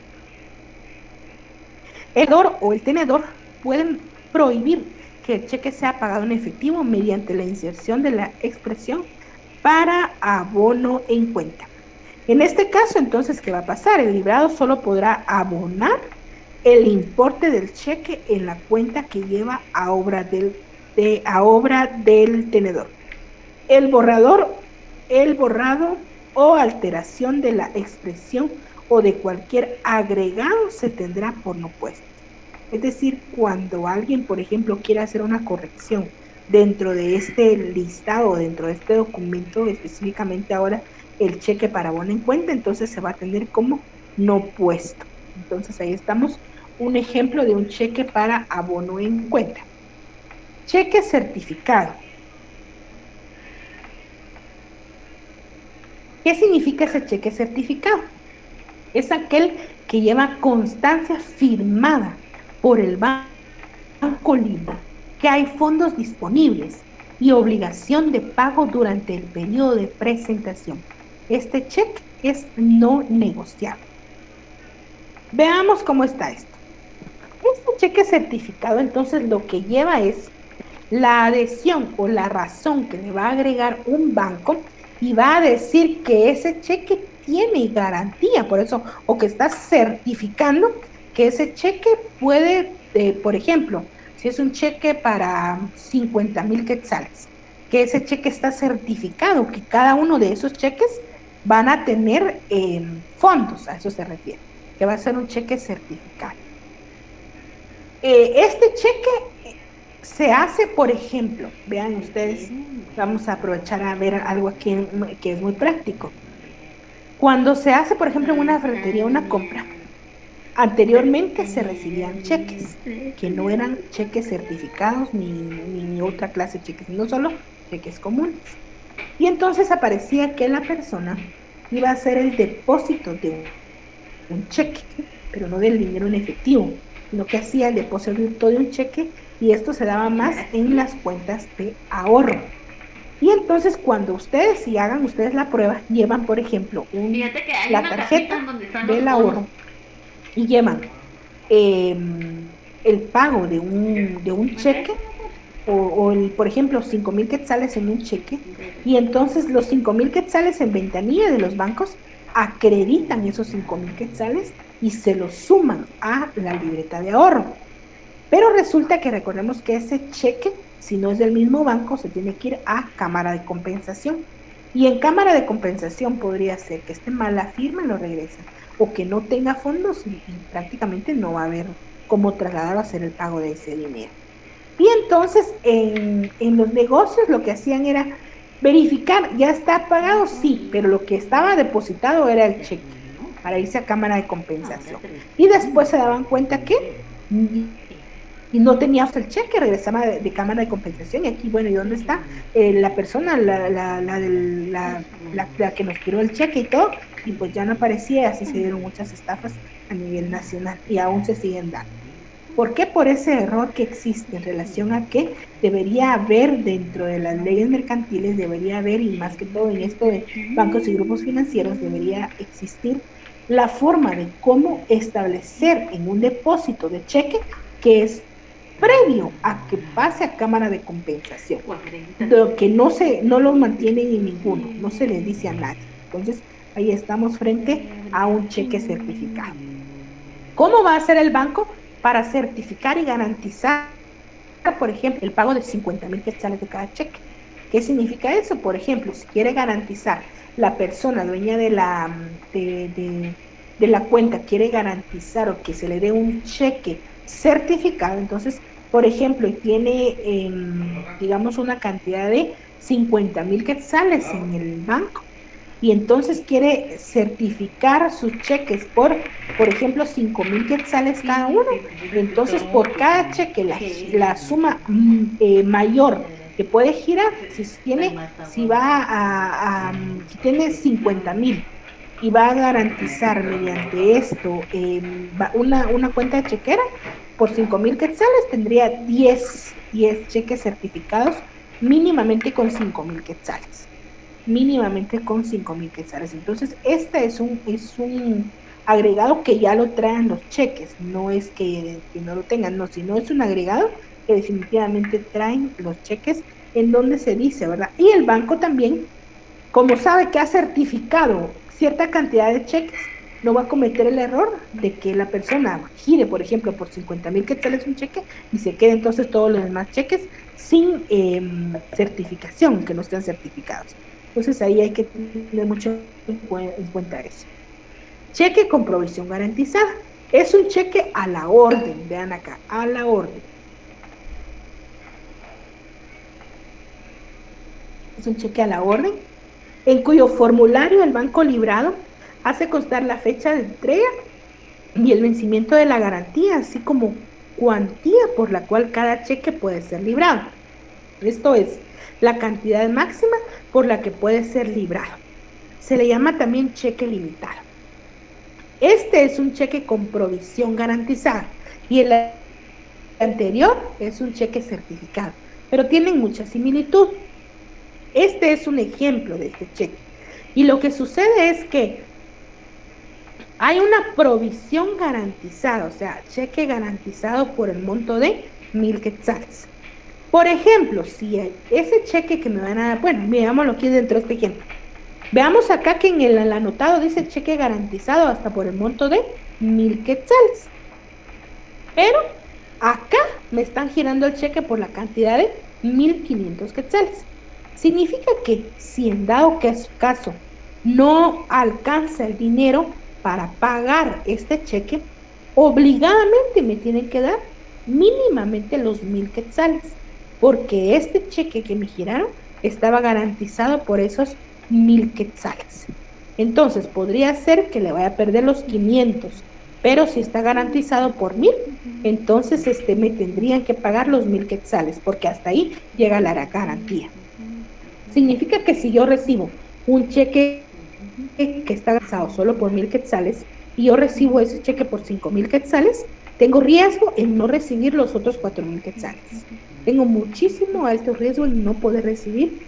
El tenedor o el tenedor pueden prohibir que el cheque sea pagado en efectivo mediante la inserción de la expresión para abono en cuenta. En este caso, entonces, ¿qué va a pasar? El librado solo podrá abonar el importe del cheque en la cuenta que lleva a obra del tenedor. El borrado o alteración de la expresión o de cualquier agregado se tendrá por no puesto. Es decir, cuando alguien, por ejemplo, quiere hacer una corrección dentro de este listado, dentro de este documento, específicamente ahora el cheque para abono en cuenta, entonces se va a tener como no puesto. Entonces ahí estamos, un ejemplo de un cheque para abono en cuenta. Cheque certificado. ¿Qué significa ese cheque certificado? Es aquel que lleva constancia firmada por el banco libre que hay fondos disponibles y obligación de pago durante el periodo de presentación. Este cheque es no negociable. Veamos cómo está esto. Este cheque certificado entonces lo que lleva es la adhesión o la razón que le va a agregar un banco y va a decir que ese cheque tiene garantía, por eso, o que está certificando que ese cheque puede, por ejemplo, si es un cheque para 50,000 quetzales, que ese cheque está certificado, que cada uno de esos cheques van a tener fondos, a eso se refiere, que va a ser un cheque certificado. Este cheque se hace, por ejemplo, vean ustedes, vamos a aprovechar a ver algo aquí que es muy práctico. Cuando se hace, por ejemplo, en una ferretería una compra, anteriormente se recibían cheques, que no eran cheques certificados ni otra clase de cheques, sino solo cheques comunes. Y entonces aparecía que la persona iba a hacer el depósito de un cheque, pero no del dinero en efectivo, sino que hacía el depósito de un cheque y esto se daba más en las cuentas de ahorro. Y entonces cuando ustedes, si hagan ustedes la prueba, llevan, por ejemplo, la tarjeta del ahorro y llevan el pago de un cheque por ejemplo, 5,000 quetzales en un cheque, y entonces los 5,000 quetzales en ventanilla de los bancos acreditan esos 5,000 quetzales y se los suman a la libreta de ahorro. Pero resulta que recordemos que ese cheque, si no es del mismo banco, se tiene que ir a Cámara de Compensación. Y en Cámara de Compensación podría ser que esté mal la firma y lo regresan, o que no tenga fondos y prácticamente no va a haber cómo trasladar o hacer el pago de ese dinero. Y entonces en los negocios lo que hacían era verificar, ¿ya está pagado? Sí, pero lo que estaba depositado era el cheque para irse a Cámara de Compensación. Y después se daban cuenta que y no tenía el cheque, regresaba de Cámara de Compensación y aquí, bueno, ¿y dónde está la persona, la que nos tiró el cheque y todo? Y pues ya no aparecía, así se dieron muchas estafas a nivel nacional y aún se siguen dando. ¿Por qué? Por ese error que existe en relación a que debería haber dentro de las leyes mercantiles, debería haber, y más que todo en esto de bancos y grupos financieros, debería existir la forma de cómo establecer en un depósito de cheque que es previo a que pase a Cámara de Compensación, lo que no lo mantienen en ninguno, no se les dice a nadie. Entonces, ahí estamos frente a un cheque certificado. ¿Cómo va a hacer el banco para certificar y garantizar, por ejemplo, el pago de 50,000 quetzales de cada cheque? ¿Qué significa eso? Por ejemplo, si quiere garantizar la persona dueña de la cuenta, quiere garantizar o que se le dé un cheque certificado, entonces, por ejemplo, tiene, digamos, una cantidad de 50,000 quetzales en el banco y entonces quiere certificar sus cheques por ejemplo, 5,000 quetzales cada uno. Entonces, por cada cheque, la suma mayor que puede girar, si tiene 50,000 y va a garantizar mediante esto una cuenta de chequera, por 5,000 quetzales tendría 10 cheques certificados mínimamente con 5,000 quetzales. Mínimamente con 5,000 quetzales. Entonces, este es un agregado que ya lo traen los cheques, no es que no lo tengan, no, sino es un agregado que definitivamente traen los cheques en donde se dice, ¿verdad? Y el banco también, como sabe que ha certificado cierta cantidad de cheques, no va a cometer el error de que la persona gire, por ejemplo, por 50,000 quetzales un cheque y se quede entonces todos los demás cheques sin certificación, que no estén certificados. Entonces ahí hay que tener mucho en cuenta eso. Cheque con provisión garantizada. Es un cheque a la orden, vean acá, a la orden. Es un cheque a la orden, en cuyo formulario el banco librado hace constar la fecha de entrega y el vencimiento de la garantía, así como cuantía por la cual cada cheque puede ser librado. Esto es la cantidad máxima por la que puede ser librado. Se le llama también cheque limitado. Este es un cheque con provisión garantizada y el anterior es un cheque certificado, pero tienen mucha similitud. Este es un ejemplo de este cheque. Y lo que sucede es que hay una provisión garantizada, o sea, cheque garantizado por el monto de 1,000 quetzales. Por ejemplo, si ese cheque que me van a dar, bueno, veámoslo aquí dentro de este ejemplo. Veamos acá que en el anotado dice cheque garantizado hasta por el monto de 1,000 quetzales. Pero acá me están girando el cheque por la cantidad de 1,500 quetzales. Significa que si en dado caso no alcanza el dinero para pagar este cheque, obligadamente me tienen que dar mínimamente los 1,000 quetzales, porque este cheque que me giraron estaba garantizado por esos 1,000 quetzales. Entonces podría ser que le vaya a perder los 500, pero si está garantizado por 1,000, entonces me tendrían que pagar los 1,000 quetzales, porque hasta ahí llega la garantía. Significa que si yo recibo un cheque que está garantizado solo por 1,000 quetzales y yo recibo ese cheque por 5,000 quetzales, tengo riesgo en no recibir los otros 4,000 quetzales. Tengo muchísimo alto riesgo en no poder recibir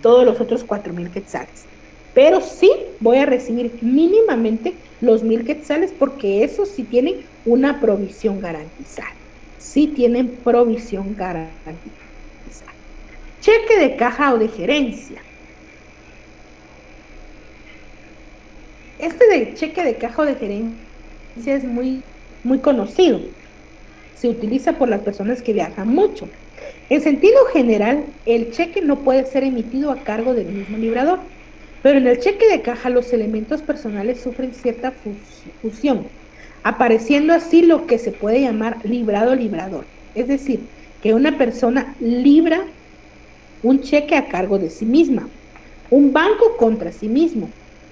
todos los otros 4,000 quetzales. Pero sí voy a recibir mínimamente los 1,000 quetzales porque esos sí tienen una provisión garantizada. Sí tienen provisión garantizada. Cheque de caja o de gerencia. Este de cheque de caja o de gerencia es muy conocido. Se utiliza por las personas que viajan mucho. En sentido general, el cheque no puede ser emitido a cargo del mismo librador, pero en el cheque de caja los elementos personales sufren cierta fusión, apareciendo así lo que se puede llamar librado-librador. Es decir, que una persona libra un cheque a cargo de sí misma, un banco contra sí mismo.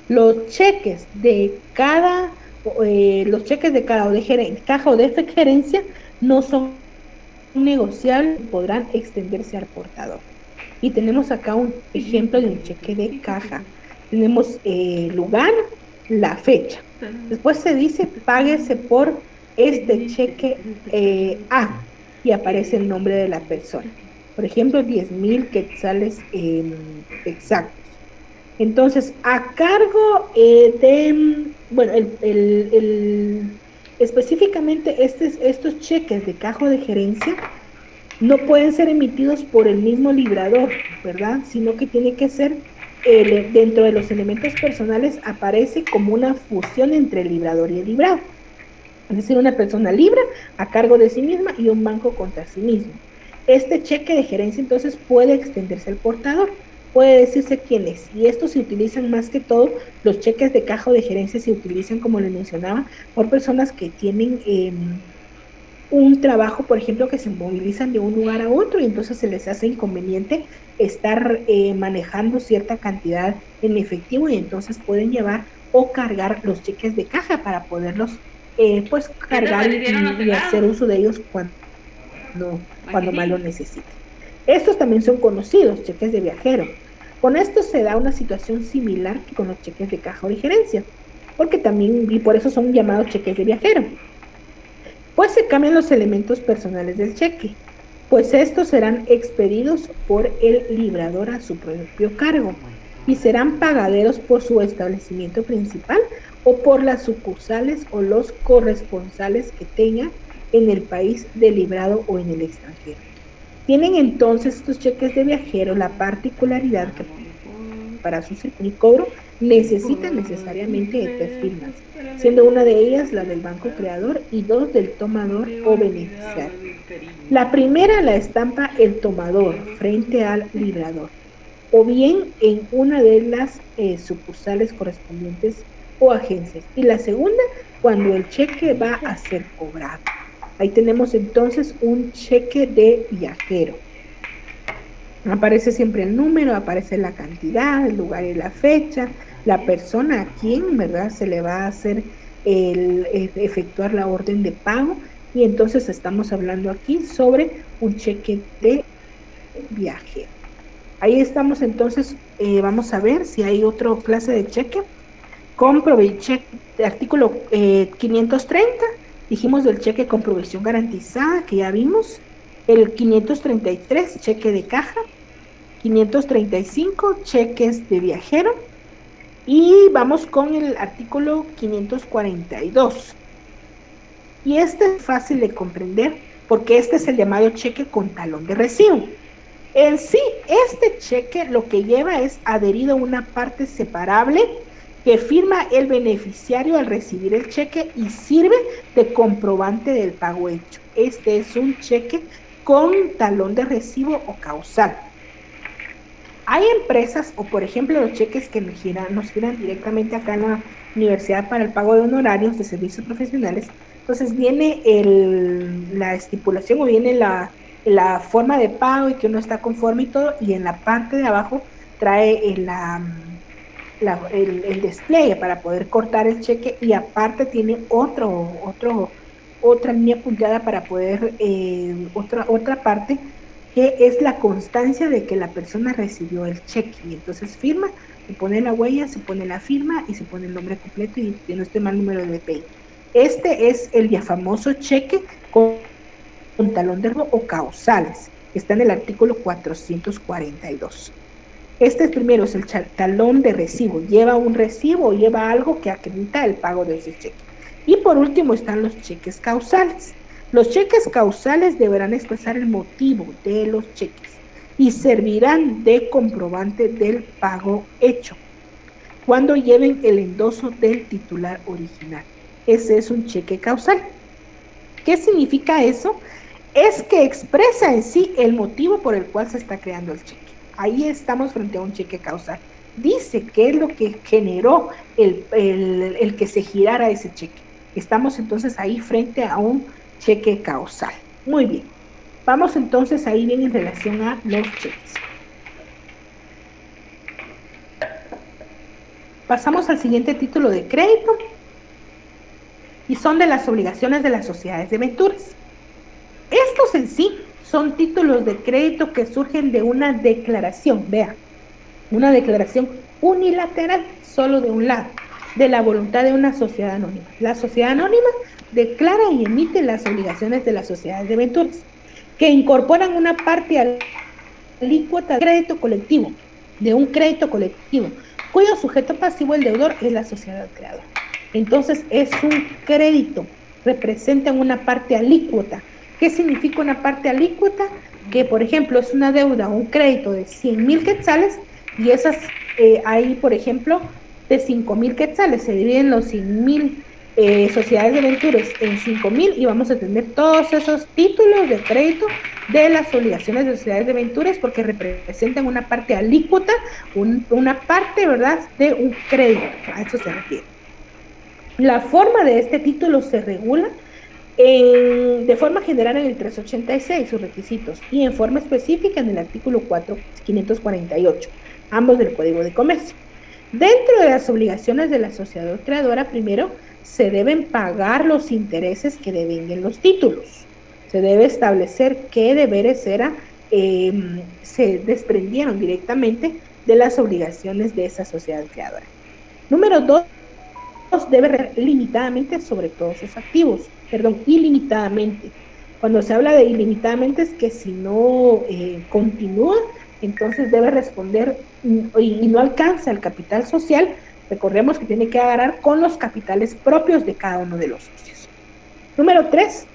Los cheques de cada o de caja o de gerencia no son negociables, podrán extenderse al portador. Y tenemos acá un ejemplo de un cheque de caja. Tenemos el lugar, la fecha. Después se dice páguese por este cheque A y aparece el nombre de la persona. Por ejemplo, 10,000 quetzales exactos. Entonces, a cargo bueno, específicamente estos cheques de caja de gerencia no pueden ser emitidos por el mismo librador, ¿verdad? Sino que tiene que ser, dentro de los elementos personales aparece como una fusión entre el librador y el librado. Es decir, una persona libra a cargo de sí misma y un banco contra sí mismo. Este cheque de gerencia entonces puede extenderse al portador, puede decirse quién es, y estos se utilizan más que todo, los cheques de caja o de gerencia se utilizan, como les mencionaba, por personas que tienen un trabajo, por ejemplo, que se movilizan de un lugar a otro y entonces se les hace inconveniente estar manejando cierta cantidad en efectivo y entonces pueden llevar o cargar los cheques de caja para poderlos pues cargar y hacer uso de ellos cuando más lo necesiten. Estos también son conocidos, cheques de viajero. Con esto se da una situación similar que con los cheques de caja o de gerencia, porque también, y por eso son llamados cheques de viajero. Pues se cambian los elementos personales del cheque, pues estos serán expedidos por el librador a su propio cargo y serán pagaderos por su establecimiento principal o por las sucursales o los corresponsales que tenga en el país de librado o en el extranjero. Tienen entonces estos cheques de viajero la particularidad que para su y cobro necesitan necesariamente de tres firmas, siendo una de ellas la del banco creador y dos del tomador o beneficiario. La primera la estampa el tomador frente al librador, o bien en una de las sucursales correspondientes o agencias. Y la segunda, cuando el cheque va a ser cobrado. Ahí tenemos entonces un cheque de viajero. Aparece siempre el número, aparece la cantidad, el lugar y la fecha, la persona a quien, ¿verdad? Se le va a hacer efectuar la orden de pago y entonces estamos hablando aquí sobre un cheque de viaje. Ahí estamos entonces, vamos a ver si hay otra clase de cheque. Cheque de artículo 530, dijimos del cheque con provisión garantizada que ya vimos, el 533, cheque de caja, 535 cheques de viajero y vamos con el artículo 542. Y este es fácil de comprender porque este es el llamado cheque con talón de recibo. En sí, este cheque lo que lleva es adherido una parte separable que firma el beneficiario al recibir el cheque y sirve de comprobante del pago hecho. Este es un cheque con talón de recibo o causal. Hay empresas, o por ejemplo los cheques que nos giran directamente acá en la universidad para el pago de honorarios de servicios profesionales. Entonces viene la estipulación o viene la forma de pago y que uno está conforme y todo, y en la parte de abajo trae el despliegue para poder cortar el cheque y aparte tiene otra línea punteada para poder, otra parte que es la constancia de que la persona recibió el cheque. Y entonces firma, se pone la huella, se pone la firma y se pone el nombre completo y si no esté mal número de DPI. Este es el ya famoso cheque con talón de recibo o causales, que está en el artículo 442. Este primero es el talón de recibo, lleva un recibo o lleva algo que acredita el pago de ese cheque. Y por último están los cheques causales. Los cheques causales deberán expresar el motivo de los cheques y servirán de comprobante del pago hecho cuando lleven el endoso del titular original. Ese es un cheque causal. ¿Qué significa eso? Es que expresa en sí el motivo por el cual se está creando el cheque. Ahí estamos frente a un cheque causal. Dice qué es lo que generó el que se girara ese cheque. Estamos entonces ahí frente a un cheque causal. Muy bien. Vamos entonces ahí bien en relación a los cheques. Pasamos al siguiente título de crédito y son de las obligaciones de las sociedades de venturas. Estos en sí son títulos de crédito que surgen de una declaración, vea, una declaración unilateral solo de un lado, de la voluntad de una sociedad anónima. La sociedad anónima declara y emite las obligaciones de las sociedades de venturas, que incorporan una parte alícuota de crédito colectivo, de un crédito colectivo, cuyo sujeto pasivo, el deudor, es la sociedad creadora. Entonces, es un crédito, representan una parte alícuota. ¿Qué significa una parte alícuota? Que, por ejemplo, es una deuda o un crédito de 100,000 quetzales y esas hay, por ejemplo, de 5,000 quetzales. Se dividen los 100,000 sociedades de venturas en 5,000 y vamos a tener todos esos títulos de crédito de las obligaciones de sociedades de venturas porque representan una parte alícuota, una parte, ¿verdad?, de un crédito. A eso se refiere. La forma de este título se regula de forma general en el 386, sus requisitos, y en forma específica en el artículo 548, ambos del Código de Comercio. Dentro de las obligaciones de la sociedad creadora, primero, se deben pagar los intereses que devenguen los títulos. Se debe establecer qué deberes se desprendieron directamente de las obligaciones de esa sociedad creadora. Número 2, debe recaer limitadamente sobre todos sus activos, ilimitadamente. Cuando se habla de ilimitadamente es que si no continúa, entonces debe responder y no alcanza el capital social. Recordemos que tiene que agarrar con los capitales propios de cada uno de los socios. Número 3,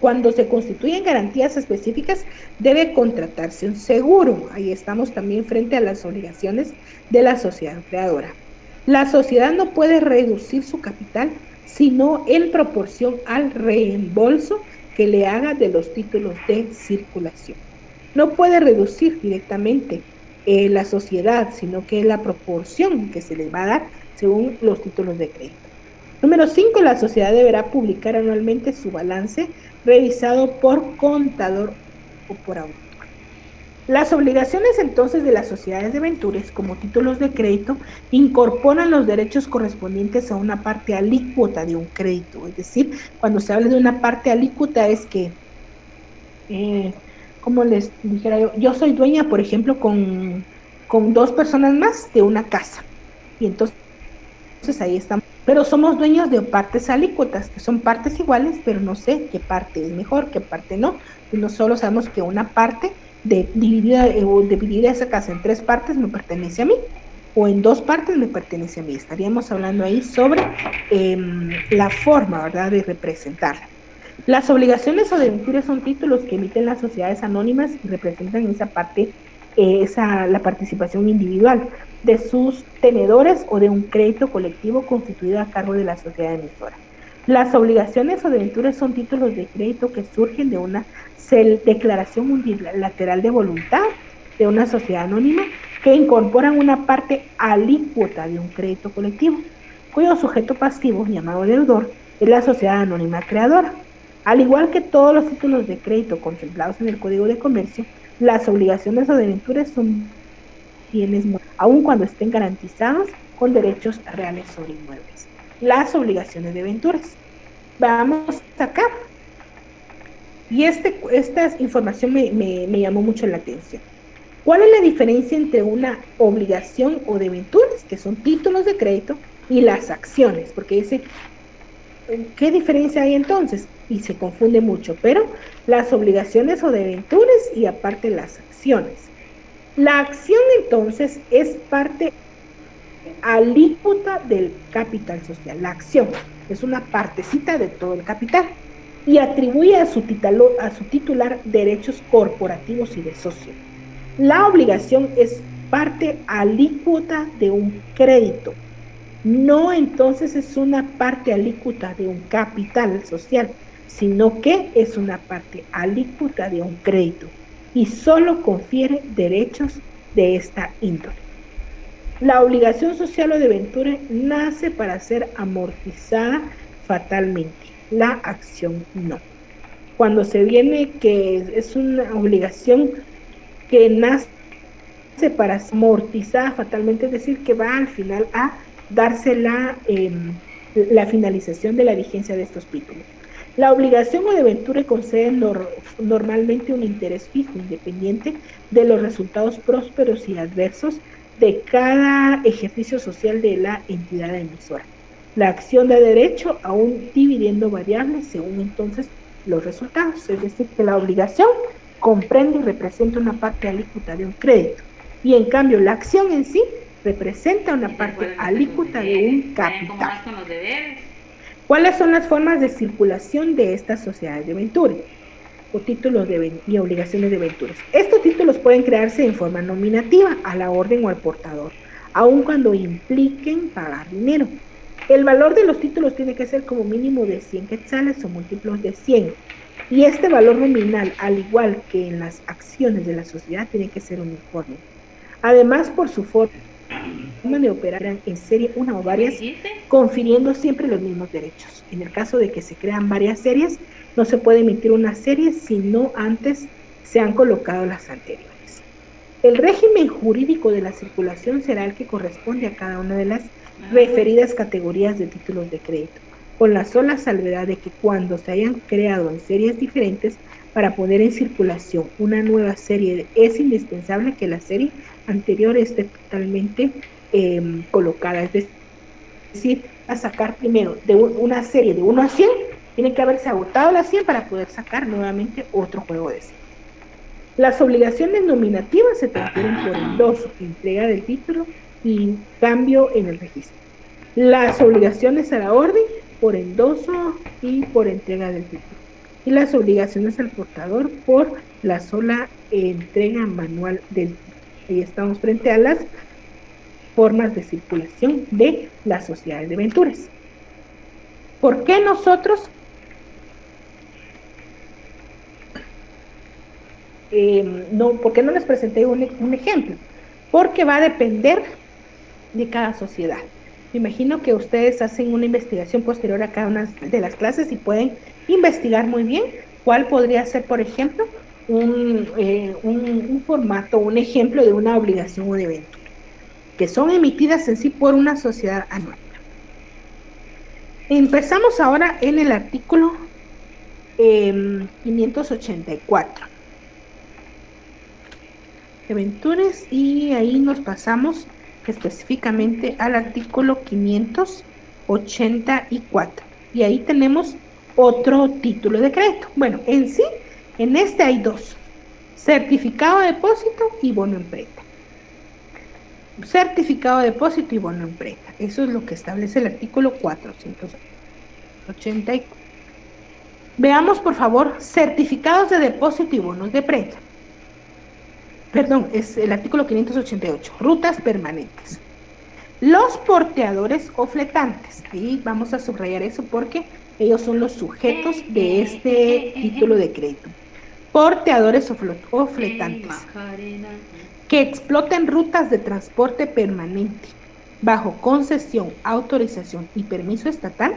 Cuando se constituyen garantías específicas, debe contratarse un seguro. Ahí estamos también frente a las obligaciones de la sociedad creadora. La sociedad no puede reducir su capital, sino en proporción al reembolso que le haga de los títulos de circulación. No puede reducir directamente la sociedad, sino que es la proporción que se le va a dar según los títulos de crédito. Número 5, la sociedad deberá publicar anualmente su balance revisado por contador o por auditor. Las obligaciones entonces de las sociedades debentures como títulos de crédito incorporan los derechos correspondientes a una parte alícuota de un crédito. Es decir, cuando se habla de una parte alícuota es que, como les dijera yo soy dueña, por ejemplo, con 2 personas más de una casa. Y entonces ahí estamos. Pero somos dueños de partes alícuotas, que son partes iguales, pero no sé qué parte es mejor, qué parte no. Y no solo sabemos que una parte de dividir esa casa en 3 partes me pertenece a mí, o en 2 partes me pertenece a mí. Estaríamos hablando ahí sobre la forma, ¿verdad?, de representarla. Las obligaciones o debentures son títulos que emiten las sociedades anónimas y representan esa parte, la participación individual de sus tenedores o de un crédito colectivo constituido a cargo de la sociedad emisora. Las obligaciones o debentures son títulos de crédito que surgen de una declaración unilateral de voluntad de una sociedad anónima que incorporan una parte alícuota de un crédito colectivo, cuyo sujeto pasivo, llamado deudor, es la sociedad anónima creadora. Al igual que todos los títulos de crédito contemplados en el Código de Comercio, las obligaciones o debentures son bienes, aun cuando estén garantizados con derechos reales sobre inmuebles. Las obligaciones de debentures. Vamos acá. Y esta información me llamó mucho la atención. ¿Cuál es la diferencia entre una obligación o debentures, que son títulos de crédito, y las acciones? Porque dice, ¿qué diferencia hay entonces? Y se confunde mucho, pero las obligaciones o debentures y aparte las acciones. La acción entonces es parte alícuota del capital social. La acción es una partecita de todo el capital y atribuye a su titular derechos corporativos y de socio. La obligación es parte alícuota de un crédito. No entonces es una parte alícuota de un capital social, sino que es una parte alícuota de un crédito y solo confiere derechos de esta índole. La obligación social o debenture nace para ser amortizada fatalmente, la acción no. Cuando se viene que es una obligación que nace para ser amortizada fatalmente, es decir, que va al final a darse la finalización de la vigencia de estos títulos. La obligación o debenture concede normalmente un interés fijo, independiente de los resultados prósperos y adversos de cada ejercicio social de la entidad emisora. La acción da derecho a un dividendo variable según entonces los resultados, es decir, que la obligación comprende y representa una parte alícuota de un crédito, y en cambio la acción en sí representa una parte alícuota de un capital. ¿Cuáles son las formas de circulación de estas sociedades de debentures o títulos y obligaciones de debentures? Estos títulos pueden crearse en forma nominativa, a la orden o al portador, aun cuando impliquen pagar dinero. El valor de los títulos tiene que ser como mínimo de 100 quetzales o múltiplos de 100. Y este valor nominal, al igual que en las acciones de la sociedad, tiene que ser uniforme. Además, por su forma de operar en serie, una o varias, confiriendo siempre los mismos derechos. En el caso de que se crean varias series, no se puede emitir una serie si no antes se han colocado las anteriores. El régimen jurídico de la circulación será el que corresponde a cada una de las referidas categorías de títulos de crédito, con la sola salvedad de que cuando se hayan creado en series diferentes, para poner en circulación una nueva serie, es indispensable que la serie anterior esté totalmente colocada. Es decir, a sacar primero de una serie de 1 a 100, tiene que haberse agotado la 100 para poder sacar nuevamente otro juego de 100. Las obligaciones nominativas se transfieren por endoso, entrega del título y cambio en el registro. Las obligaciones a la orden por endoso y por entrega del título. y las obligaciones al portador por la sola entrega manual del título. Ahí estamos frente a las formas de circulación de las sociedades de venturas. ¿Por qué nosotros por qué no les presenté un ejemplo? Porque va a depender de cada sociedad. Me imagino que ustedes hacen una investigación posterior a cada una de las clases y pueden investigar muy bien cuál podría ser, por ejemplo, un formato, un ejemplo de una obligación o de ventura, que son emitidas en sí por una sociedad anónima. Empezamos ahora en el artículo 584 de Ventures y ahí nos pasamos específicamente al artículo 584 y ahí tenemos otro título de crédito. Bueno, en sí, en este hay dos: certificado de depósito y bono en prenda. Certificado de depósito y bono en prenda. Eso es lo que establece el artículo 484. Veamos, por favor, certificados de depósito y bonos de prenda. Perdón, es el artículo 588, rutas permanentes. Los porteadores o fletantes, ahí vamos a subrayar eso porque ellos son los sujetos de este título de crédito. Porteadores o fletantes que exploten rutas de transporte permanente bajo concesión, autorización y permiso estatal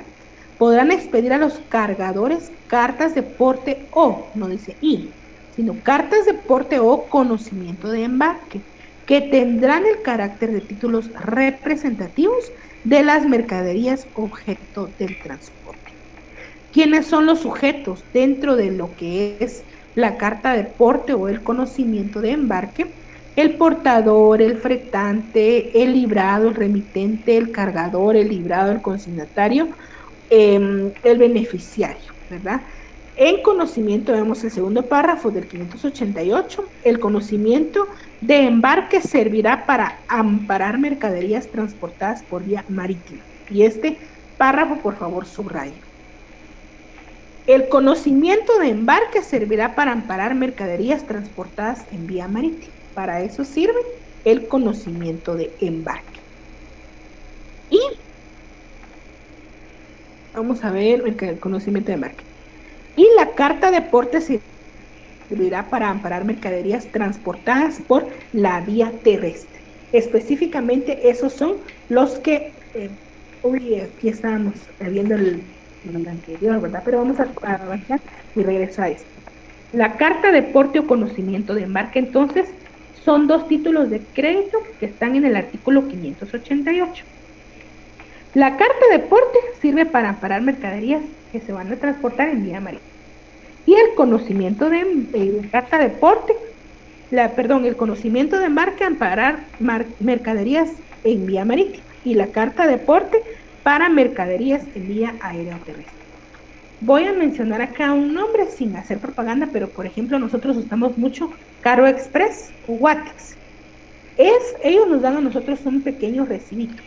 podrán expedir a los cargadores cartas de porte o, no dice y, sino cartas de porte o conocimiento de embarque, que tendrán el carácter de títulos representativos de las mercaderías objeto del transporte. ¿Quiénes son los sujetos dentro de lo que es la carta de porte o el conocimiento de embarque? El portador, el fretante, el librado, el remitente, el cargador, el librado, el consignatario, el beneficiario, ¿verdad? En conocimiento, vemos el segundo párrafo del 588, el conocimiento de embarque servirá para amparar mercaderías transportadas por vía marítima. Y este párrafo, por favor, subraya. El conocimiento de embarque servirá para amparar mercaderías transportadas en vía marítima. Para eso sirve el conocimiento de embarque. Y vamos a ver el conocimiento de embarque. Y la carta de porte servirá para amparar mercaderías transportadas por la vía terrestre. Específicamente, esos son los que, aquí estábamos viendo el anterior, ¿verdad? Pero vamos a avanzar y regreso a esto. La carta de porte o conocimiento de embarque, entonces, son dos títulos de crédito que están en el artículo 588. La carta de porte sirve para amparar mercaderías que se van a transportar en vía marítima. Y el conocimiento de carta de porte, el conocimiento de embarque, amparar mercaderías en vía marítima. Y la carta de porte para mercaderías en vía aérea o terrestre. Voy a mencionar acá un nombre sin hacer propaganda, pero por ejemplo nosotros usamos mucho Caro Express o Watex. Ellos nos dan a nosotros un pequeño recibito.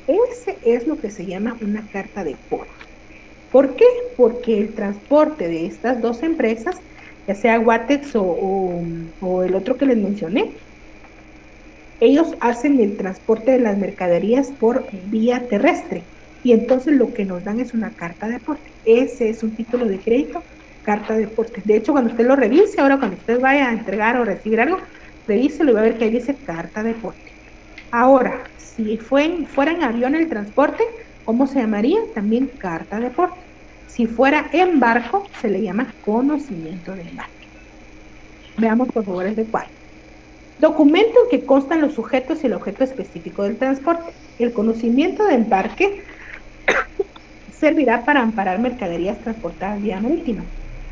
Ese es lo que se llama una carta de porte. ¿Por qué? Porque el transporte de estas dos empresas, ya sea Watex o el otro que les mencioné, ellos hacen el transporte de las mercaderías por vía terrestre y entonces lo que nos dan es una carta de porte. Ese es un título de crédito, carta de porte. De hecho, cuando usted lo revise, ahora cuando usted vaya a entregar o recibir algo, revíselo y va a ver que ahí dice carta de porte. Ahora, si fuera en avión el transporte, ¿cómo se llamaría? También carta de porte. Si fuera en barco, se le llama conocimiento de embarque. Veamos por favor el de cuál. Documento en que constan los sujetos y el objeto específico del transporte. El conocimiento de embarque servirá para amparar mercaderías transportadas vía marítima.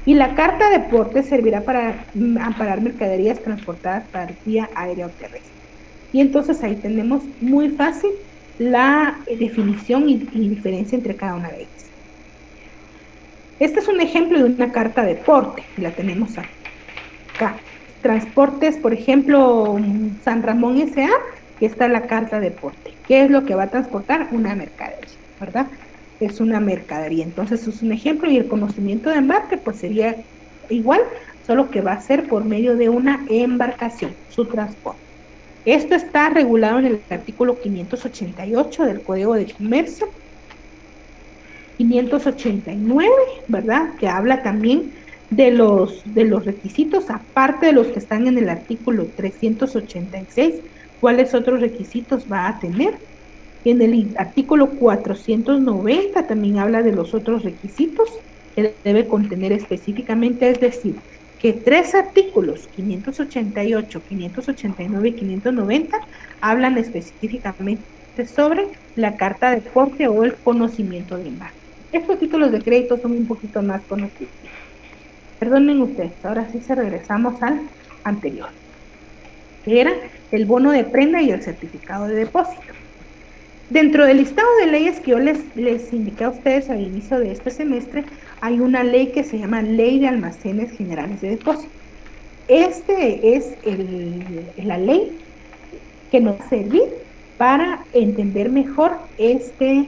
Y la carta de porte servirá para amparar mercaderías transportadas por vía aérea o terrestre. Y entonces ahí tenemos muy fácil la definición y diferencia entre cada una de ellas. Este es un ejemplo de una carta de porte, y la tenemos acá. Transportes, por ejemplo, San Ramón S.A., que está la carta de porte. ¿Qué es lo que va a transportar? Una mercadería, ¿verdad? es una mercadería. Entonces es un ejemplo y el conocimiento de embarque pues sería igual, solo que va a ser por medio de una embarcación, su transporte. Esto está regulado en el artículo 588 del Código de Comercio, 589, ¿verdad? Que habla también de los requisitos, aparte de los que están en el artículo 386, ¿cuáles otros requisitos va a tener? En el artículo 490 también habla de los otros requisitos que debe contener específicamente, es decir, que tres artículos, 588, 589 y 590, hablan específicamente sobre la carta de porte o el conocimiento de embarque. Estos títulos de crédito son un poquito más conocidos. Perdonen ustedes, ahora sí se regresamos al anterior, que era el bono de prenda y el certificado de depósito. Dentro del listado de leyes que yo les indiqué a ustedes al inicio de este semestre, hay una ley que se llama Ley de Almacenes Generales de Depósito. Este es la ley que nos va a servir para entender mejor este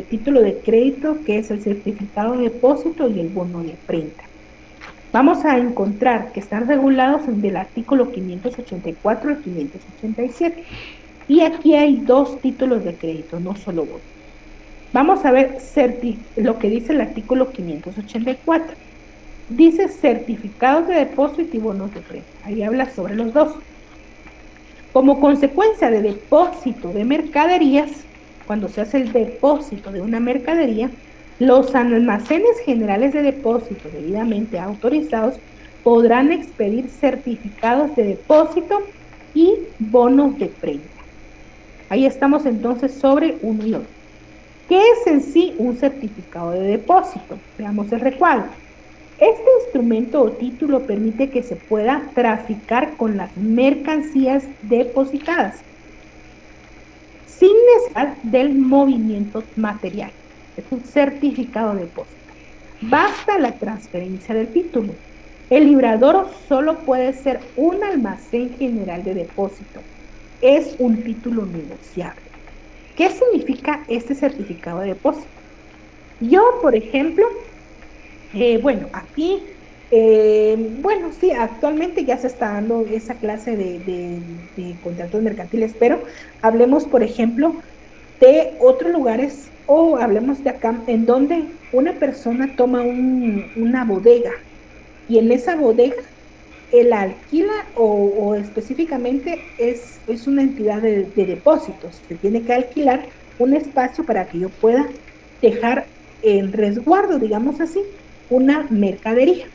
título de crédito, que es el certificado de depósito y el bono de prenda. Vamos a encontrar que están regulados del artículo 584 al 587. Y aquí hay dos títulos de crédito, no solo uno. Vamos a ver lo que dice el artículo 584. Dice certificados de depósito y bonos de prenda. Ahí habla sobre los dos. Como consecuencia de depósito de mercaderías, cuando se hace el depósito de una mercadería, los almacenes generales de depósito debidamente autorizados podrán expedir certificados de depósito y bonos de prenda. Ahí estamos entonces sobre uno y otro. ¿Qué es en sí un certificado de depósito? Veamos el recuadro. Este instrumento o título permite que se pueda traficar con las mercancías depositadas sin necesidad del movimiento material. Es un certificado de depósito. Basta la transferencia del título. El librador solo puede ser un almacén general de depósito. Es un título negociable. ¿Qué significa este certificado de depósito? Yo, por ejemplo, bueno, aquí, bueno, sí, actualmente ya se está dando esa clase de contratos mercantiles, pero hablemos, por ejemplo, de otros lugares o hablemos de acá en donde una persona toma una bodega y en esa bodega él alquila o específicamente es una entidad de depósitos. Se tiene que alquilar un espacio para que yo pueda dejar en resguardo, digamos así, una mercadería.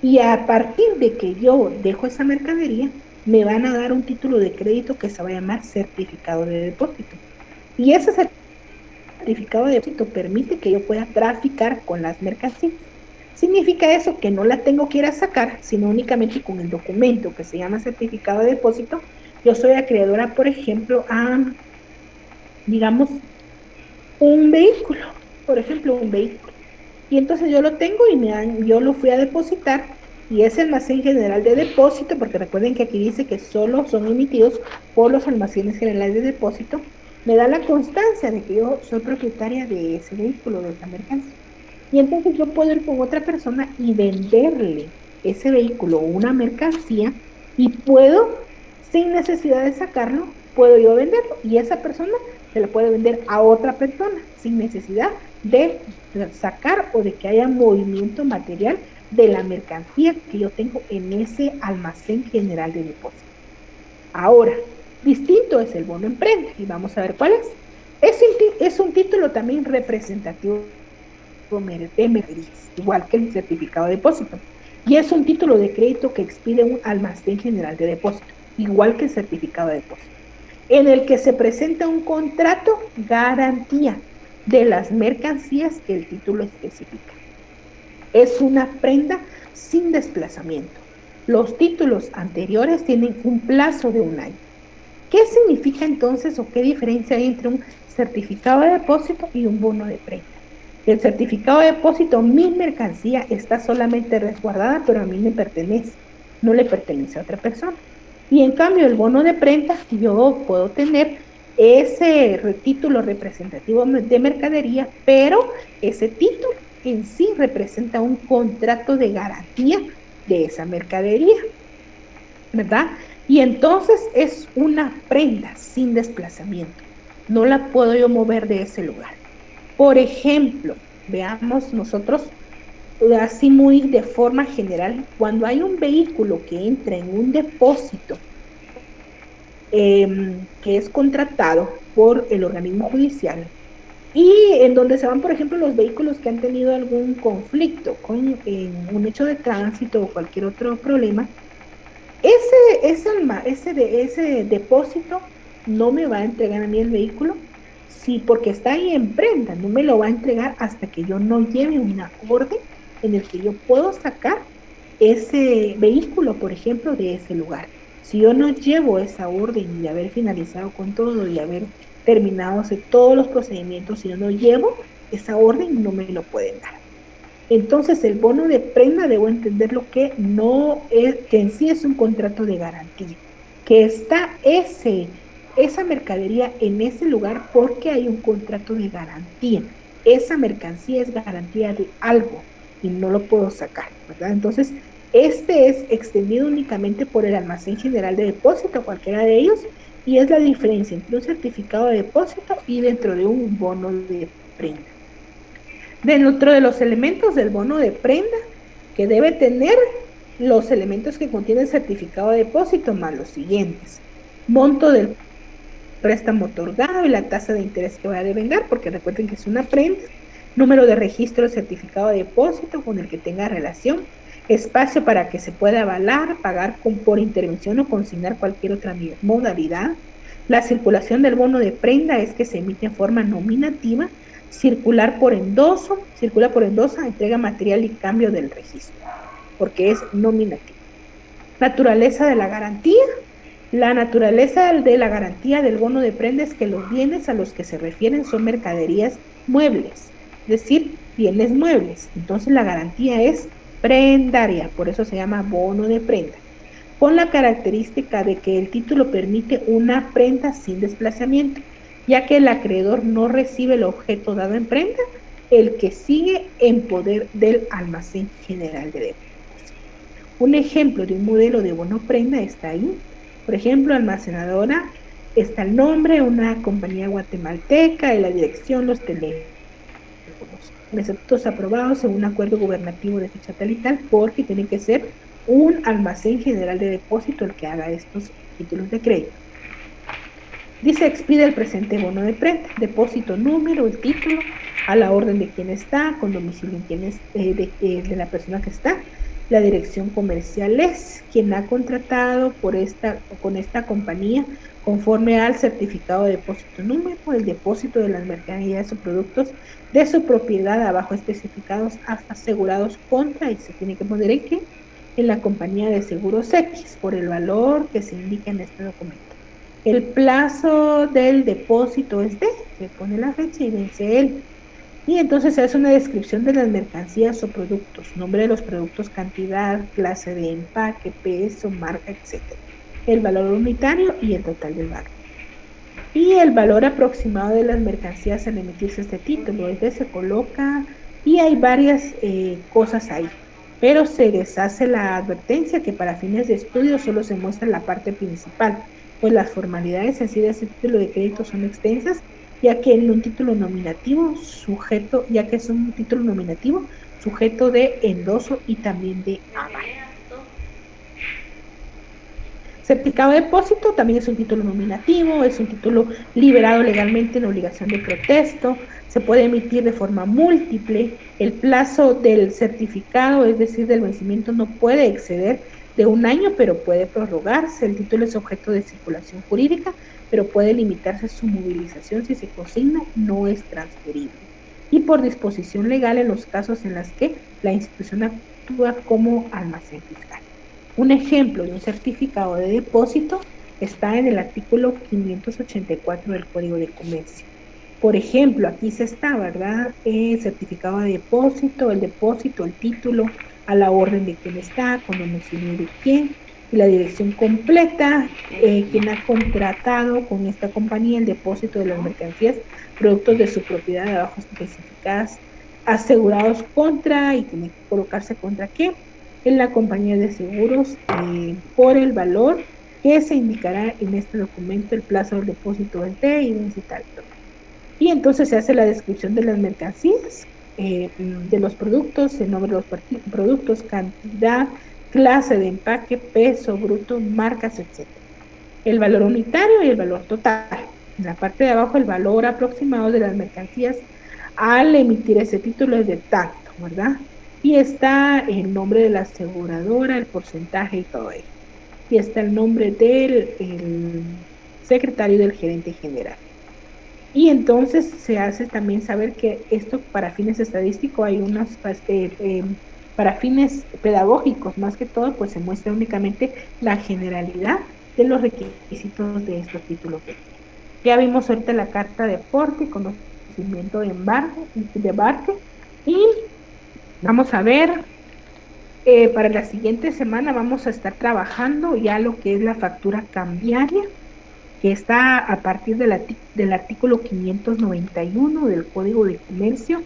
Y a partir de que yo dejo esa mercadería, me van a dar un título de crédito que se va a llamar certificado de depósito. Y ese certificado de depósito permite que yo pueda traficar con las mercancías. Significa eso que no la tengo que ir a sacar, sino únicamente con el documento que se llama certificado de depósito. Yo soy acreedora, por ejemplo, a, digamos, un vehículo, por ejemplo, un vehículo. Y entonces yo lo tengo y yo lo fui a depositar y ese almacén general de depósito, porque recuerden que aquí dice que solo son emitidos por los almacenes generales de depósito, me da la constancia de que yo soy propietaria de ese vehículo, de esa mercancía. Y entonces yo puedo ir con otra persona y venderle ese vehículo o una mercancía y puedo, sin necesidad de sacarlo, puedo yo venderlo y esa persona se lo puede vender a otra persona sin necesidad de sacar o de que haya movimiento material de la mercancía que yo tengo en ese almacén general de depósito. Ahora, distinto es el bono en prenda y vamos a ver cuál es. Es un título también representativo de mercaderías, igual que el certificado de depósito. Y es un título de crédito que expide un almacén general de depósito, igual que el certificado de depósito, en el que se presenta un contrato garantía de las mercancías que el título especifica. Es una prenda sin desplazamiento. Los títulos anteriores tienen un plazo de un año. ¿Qué significa entonces o qué diferencia hay entre un certificado de depósito y un bono de prenda? El certificado de depósito, mi mercancía está solamente resguardada, pero a mí me pertenece, no le pertenece a otra persona. Y en cambio, el bono de prenda, yo puedo tener ese título representativo de mercadería, pero ese título en sí representa un contrato de garantía de esa mercadería, ¿verdad? Y entonces es una prenda sin desplazamiento. No la puedo yo mover de ese lugar. Por ejemplo, veamos nosotros así muy de forma general, cuando hay un vehículo que entra en un depósito que es contratado por el organismo judicial y en donde se van, por ejemplo, los vehículos que han tenido algún conflicto con un hecho de tránsito o cualquier otro problema, ese depósito no me va a entregar a mí el vehículo, sí, porque está ahí en prenda, no me lo va a entregar hasta que yo no lleve una orden en el que yo puedo sacar ese vehículo, por ejemplo, de ese lugar. Si yo no llevo esa orden de haber finalizado con todo y haber terminado todos los procedimientos, si yo no llevo esa orden, no me lo pueden dar. Entonces, el bono de prenda debo entender lo que no es, que en sí es un contrato de garantía, que está esa mercadería en ese lugar porque hay un contrato de garantía. Esa mercancía es garantía de algo y no lo puedo sacar, ¿verdad? Entonces, este es extendido únicamente por el Almacén General de Depósito, cualquiera de ellos, y es la diferencia entre un certificado de depósito y dentro de un bono de prenda. Dentro de los elementos del bono de prenda, que debe tener los elementos que contiene el certificado de depósito, más los siguientes: monto del préstamo otorgado y la tasa de interés que va a devengar, porque recuerden que es una prenda, número de registro del certificado de depósito con el que tenga relación, espacio para que se pueda avalar, pagar por intervención o consignar cualquier otra modalidad. La circulación del bono de prenda es que se emite en forma nominativa, circula por endoso, entrega material y cambio del registro, porque es nominativo. Naturaleza de la garantía. La naturaleza de la garantía del bono de prenda es que los bienes a los que se refieren son mercaderías muebles, es decir, bienes muebles. Entonces la garantía es prendaria, por eso se llama bono de prenda, con la característica de que el título permite una prenda sin desplazamiento, ya que el acreedor no recibe el objeto dado en prenda, el que sigue en poder del Almacén General de Depósito. Un ejemplo de un modelo de bono prenda está ahí. Por ejemplo, almacenadora, está el nombre, una compañía guatemalteca, y la dirección, los teléfonos. Receptos aprobados en un acuerdo gubernativo de fecha tal y tal, porque tiene que ser un Almacén General de Depósito el que haga estos títulos de crédito. Dice: expide el presente bono de prenda, depósito número, el título, a la orden de quien está, con domicilio en quien es, de la persona que está. La dirección comercial es quien ha contratado con esta compañía conforme al certificado de depósito número, el depósito de las mercancías o productos de su propiedad abajo especificados, asegurados contra, y se tiene que poner en la compañía de seguros X por el valor que se indica en este documento. El plazo del depósito es se pone la fecha y vence él. Y entonces se hace una descripción de las mercancías o productos, nombre de los productos, cantidad, clase de empaque, peso, marca, etc. El valor unitario y el total del valor. Y el valor aproximado de las mercancías al emitirse este título, se coloca, y hay varias cosas ahí. Pero se deshace la advertencia que para fines de estudio solo se muestra la parte principal, pues las formalidades en sí de este título de crédito son extensas, ya que es un título nominativo sujeto de endoso y también de aval. Certificado de depósito también es un título nominativo, es un título liberado legalmente en obligación de protesto, se puede emitir de forma múltiple, el plazo del certificado, es decir, del vencimiento, no puede exceder de 1 año, pero puede prorrogarse. El título es objeto de circulación jurídica, pero puede limitarse su movilización si se consigna, no es transferible. Y por disposición legal en los casos en los que la institución actúa como almacén fiscal. Un ejemplo de un certificado de depósito está en el artículo 584 del Código de Comercio. Por ejemplo, aquí se está, ¿verdad? El certificado de depósito, el título, a la orden de quién está, con domicilio de quién, y la dirección completa, quien ha contratado con esta compañía el depósito de las mercancías, productos de su propiedad de abajo especificadas, asegurados contra, y tiene que colocarse contra qué, en la compañía de seguros por el valor que se indicará en este documento. El plazo del depósito es y vence tal. Y entonces se hace la descripción de las mercancías, de los productos, el nombre de los productos, cantidad, clase de empaque, peso bruto, marcas, etcétera. El valor unitario y el valor total. En la parte de abajo, el valor aproximado de las mercancías al emitir ese título es de tanto, ¿verdad? Y está el nombre de la aseguradora, el porcentaje y todo ello. Y está el nombre del secretario del gerente general. Y entonces se hace también saber que esto para fines estadísticos hay unos, para fines pedagógicos más que todo, pues se muestra únicamente la generalidad de los requisitos de estos títulos de crédito. Ya vimos ahorita la carta de aporte, conocimiento de embarque, y vamos a ver, para la siguiente semana vamos a estar trabajando ya lo que es la factura cambiaria, que está a partir del artículo 591 del Código de Comercio,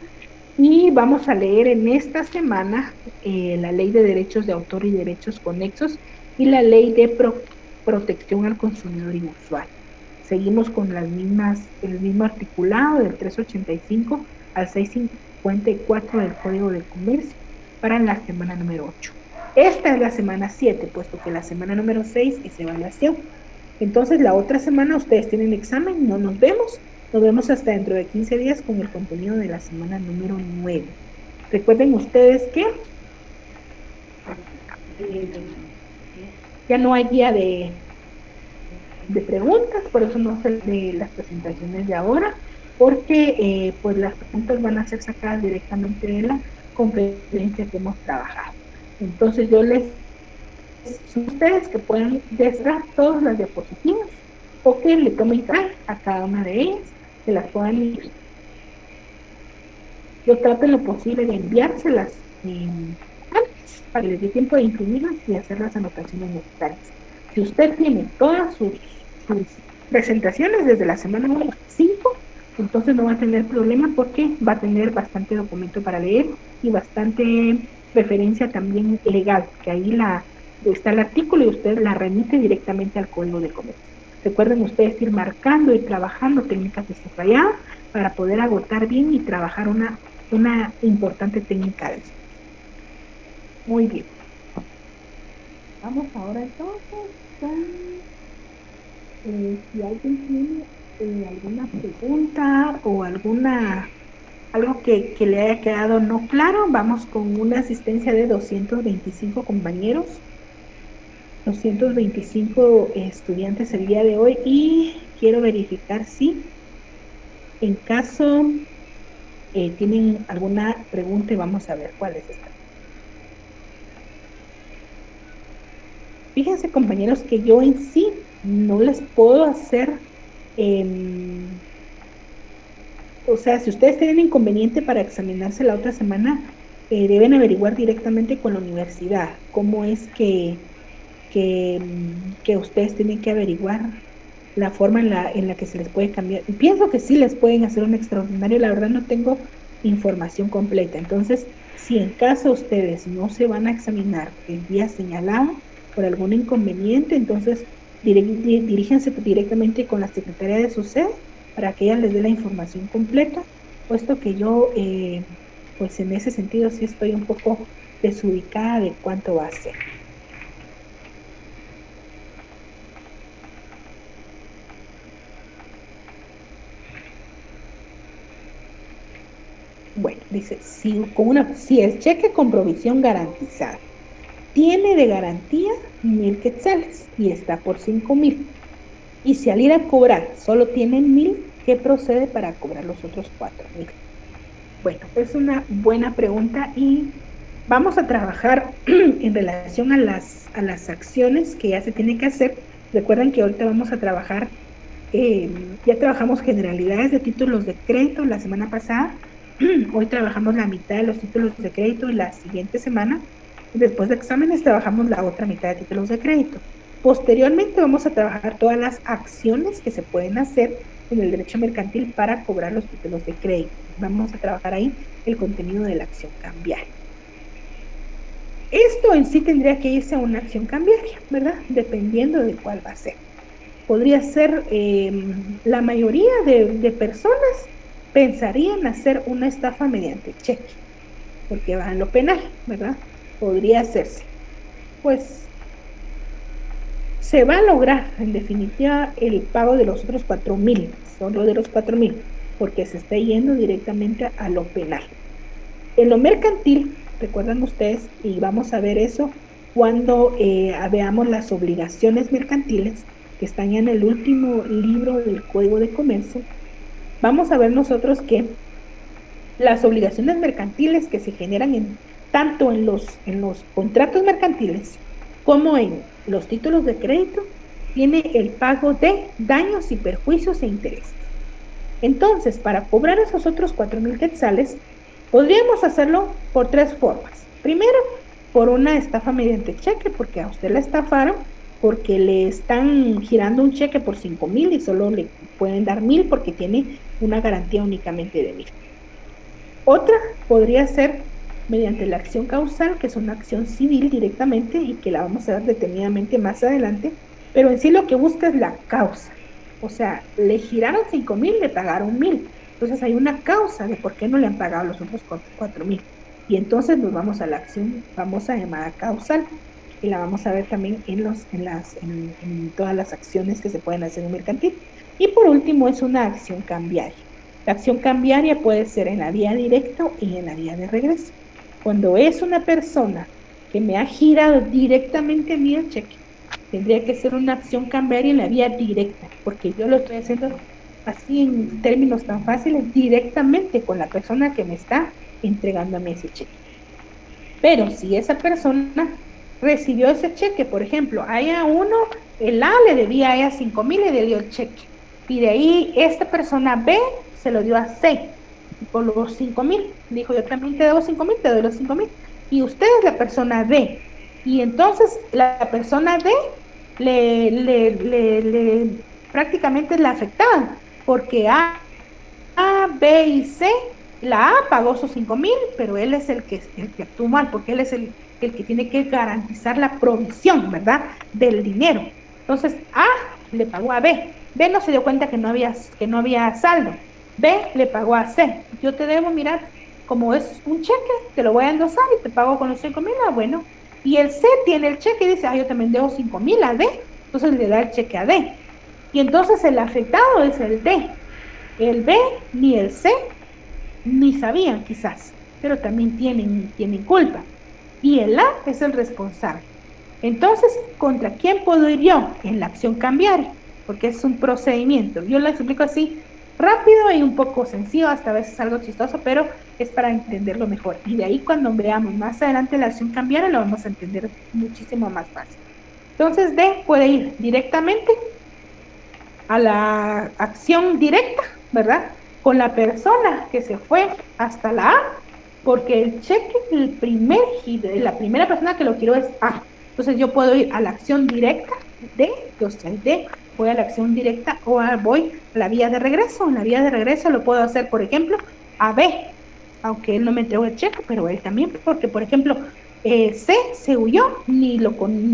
y vamos a leer en esta semana la Ley de Derechos de Autor y Derechos Conexos y la Ley de Protección al Consumidor y Usuario. Seguimos con el mismo articulado del 385 al 654 del Código de Comercio para la semana número 8. Esta es la semana 7, puesto que la semana número 6 es evaluación. Entonces, la otra semana ustedes tienen examen, no nos vemos. Nos vemos hasta dentro de 15 días con el contenido de la semana número 9. Recuerden ustedes que ya no hay guía de preguntas, por eso no sé de las presentaciones de ahora, porque pues las preguntas van a ser sacadas directamente de la conferencia que hemos trabajado. Entonces yo les ustedes que puedan desrar todas las diapositivas o que le tomen a cada una de ellas, que las puedan ir. Yo trato en lo posible de enviárselas antes para que les dé tiempo de imprimirlas y hacer las anotaciones necesarias. Si usted tiene todas sus presentaciones desde la semana 5, entonces no va a tener problema porque va a tener bastante documento para leer y bastante referencia también legal, que ahí está el artículo y usted la remite directamente al Código de Comercio. Recuerden ustedes ir marcando y trabajando técnicas de subrayado para poder agotar bien y trabajar una importante técnica de eso. Muy bien. Vamos ahora entonces con si alguien tiene alguna pregunta o algo que le haya quedado no claro. Vamos con una asistencia de 225 compañeros, 225 estudiantes el día de hoy, y quiero verificar si en caso tienen alguna pregunta, y vamos a ver cuál es esta. Fíjense, compañeros, que yo en sí no les puedo hacer, o sea, si ustedes tienen inconveniente para examinarse la otra semana, deben averiguar directamente con la universidad cómo es que ustedes tienen que averiguar la forma en la que se les puede cambiar. Y pienso que sí les pueden hacer un extraordinario, la verdad no tengo información completa. Entonces, si en caso ustedes no se van a examinar el día señalado por algún inconveniente, entonces diríjense directamente con la secretaria de su sede para que ella les dé la información completa, puesto que yo, pues en ese sentido sí estoy un poco desubicada de cuánto va a ser. Bueno, dice, si el cheque con provisión garantizada tiene de garantía 1,000 quetzales y está por 5,000, y si al ir a cobrar solo tiene 1,000, ¿qué procede para cobrar los otros 4,000? Bueno, es una buena pregunta y vamos a trabajar en relación a las acciones que ya se tienen que hacer. Recuerden que ahorita vamos a trabajar, ya trabajamos generalidades de títulos de crédito la semana pasada. Hoy trabajamos la mitad de los títulos de crédito y la siguiente semana Después de exámenes trabajamos la otra mitad de títulos de crédito. Posteriormente vamos a trabajar todas las acciones que se pueden hacer en el derecho mercantil para cobrar los títulos de crédito. Vamos a trabajar ahí el contenido de la acción cambiaria. Esto en sí tendría que irse a una acción cambiaria, ¿verdad? Dependiendo de cuál va a ser. Podría ser, la mayoría de personas pensarían hacer una estafa mediante cheque, porque va en lo penal, ¿verdad? Podría hacerse. Pues se va a lograr, en definitiva, el pago de los otros 4,000, solo de los 4,000, porque se está yendo directamente a lo penal. En lo mercantil, recuerdan ustedes, y vamos a ver eso cuando veamos las obligaciones mercantiles que están en el último libro del Código de Comercio, vamos a ver nosotros que las obligaciones mercantiles que se generan tanto en los contratos mercantiles como en los títulos de crédito tiene el pago de daños y perjuicios e intereses. Entonces, para cobrar esos otros 4,000 quetzales, podríamos hacerlo por tres formas. Primero, por una estafa mediante cheque, porque a usted la estafaron, porque le están girando un cheque por 5,000 y solo le pueden dar 1,000 porque tiene una garantía únicamente de 1,000. Otra podría ser mediante la acción causal, que es una acción civil directamente y que la vamos a ver detenidamente más adelante, pero en sí lo que busca es la causa. O sea, le giraron 5,000, le pagaron 1,000. Entonces hay una causa de por qué no le han pagado los otros 4,000. Y entonces nos vamos a la acción famosa llamada causal, y la vamos a ver también en todas las acciones que se pueden hacer en mercantil. Y por último es una acción cambiaria. La acción cambiaria puede ser en la vía directa y en la vía de regreso. Cuando es una persona que me ha girado directamente a mí el cheque, tendría que ser una acción cambiaria en la vía directa, porque yo lo estoy haciendo así en términos tan fáciles, directamente con la persona que me está entregando a mí ese cheque. Pero si esa persona recibió ese cheque, por ejemplo, a uno, el A le debía a ella 5,000 y le dio el cheque. Y de ahí esta persona B se lo dio a C por los 5,000. Dijo, yo también te debo 5,000, te doy los 5,000. Y usted es la persona D. Y entonces la persona D prácticamente es la afectada, porque B y C, la A pagó sus 5,000, pero él es el que actuó mal, porque él es el que tiene que garantizar la provisión, ¿verdad? Del dinero. Entonces, A le pagó a B. B no se dio cuenta que no había saldo. B le pagó a C. Yo te debo, mirar, como es un cheque, te lo voy a endosar y te pago con los 5,000, bueno. Y el C tiene el cheque y dice, yo también debo 5,000 a D. Entonces le da el cheque a D. Y entonces el afectado es el D. El B ni el C ni sabían quizás, pero también tienen culpa. Y el A es el responsable. Entonces, ¿contra quién puedo ir yo? En la acción cambiaria, porque es un procedimiento. Yo lo explico así rápido y un poco sencillo, hasta a veces algo chistoso, pero es para entenderlo mejor. Y de ahí cuando veamos más adelante la acción cambiaria, lo vamos a entender muchísimo más fácil. Entonces, D puede ir directamente a la acción directa, ¿verdad? Con la persona que se fue hasta la A, porque el cheque, la primera persona que lo quiero es A. Entonces yo puedo ir a la acción directa D, o sea, D, voy a la acción directa o voy a la vía de regreso. En la vía de regreso lo puedo hacer, por ejemplo, a B, aunque él no me entregó el cheque, pero él también, porque, por ejemplo, C se huyó,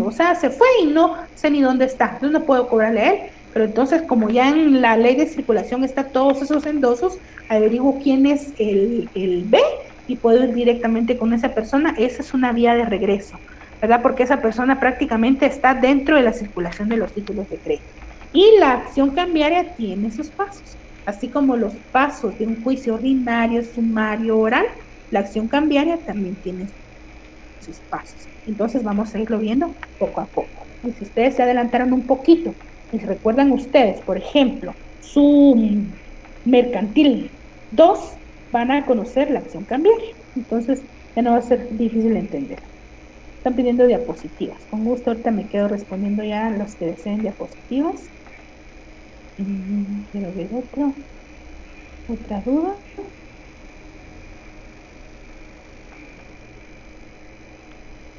o sea, se fue y no sé ni dónde está. Entonces no puedo cobrarle a él, pero entonces, como ya en la ley de circulación está todos esos endosos, averiguo quién es el B y puedo ir directamente con esa persona. Esa es una vía de regreso, ¿verdad? Porque esa persona prácticamente está dentro de la circulación de los títulos de crédito. Y la acción cambiaria tiene sus pasos, así como los pasos de un juicio ordinario, sumario, oral. La acción cambiaria también tiene sus pasos. Entonces vamos a irlo viendo poco a poco. Y si ustedes se adelantaron un poquito y se recuerdan ustedes, por ejemplo, su mercantil 2, van a conocer la acción cambiaria. Entonces ya no va a ser difícil entender. Están pidiendo diapositivas. Con gusto ahorita me quedo respondiendo ya a los que deseen diapositivas. Quiero ver otra duda.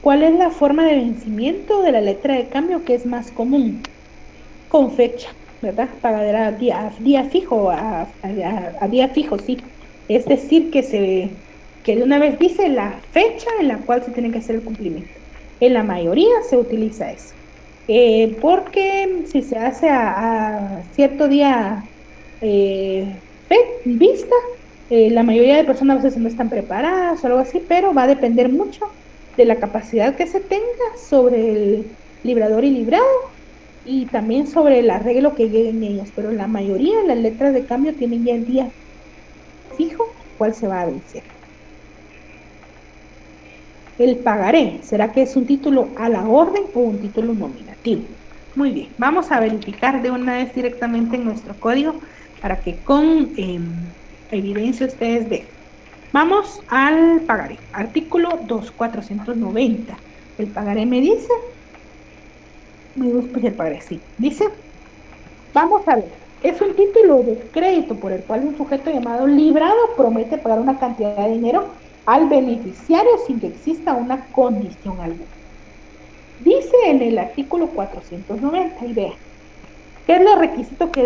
¿Cuál es la forma de vencimiento de la letra de cambio que es más común? Con fecha, ¿verdad? Pagadera a día fijo, a día fijo, sí. Es decir, que de una vez dice la fecha en la cual se tiene que hacer el cumplimiento. En la mayoría se utiliza eso. Porque si se hace a cierto día vista, la mayoría de personas a veces no están preparadas o algo así, pero va a depender mucho de la capacidad que se tenga sobre el librador y librado y también sobre el arreglo que lleguen ellos, pero la mayoría de las letras de cambio tienen ya el día fijo, cuál se va a vencer. El pagaré, ¿será que es un título a la orden o un título nominativo? Muy bien, vamos a verificar de una vez directamente en nuestro código para que con evidencia ustedes vean. Vamos al pagaré, artículo 2490. El pagaré me dice, pues el pagaré sí, dice. Vamos a ver, es un título de crédito por el cual un sujeto llamado librado promete pagar una cantidad de dinero al beneficiario sin que exista una condición alguna. Dice en el artículo 490, y vea, ¿qué es los requisitos que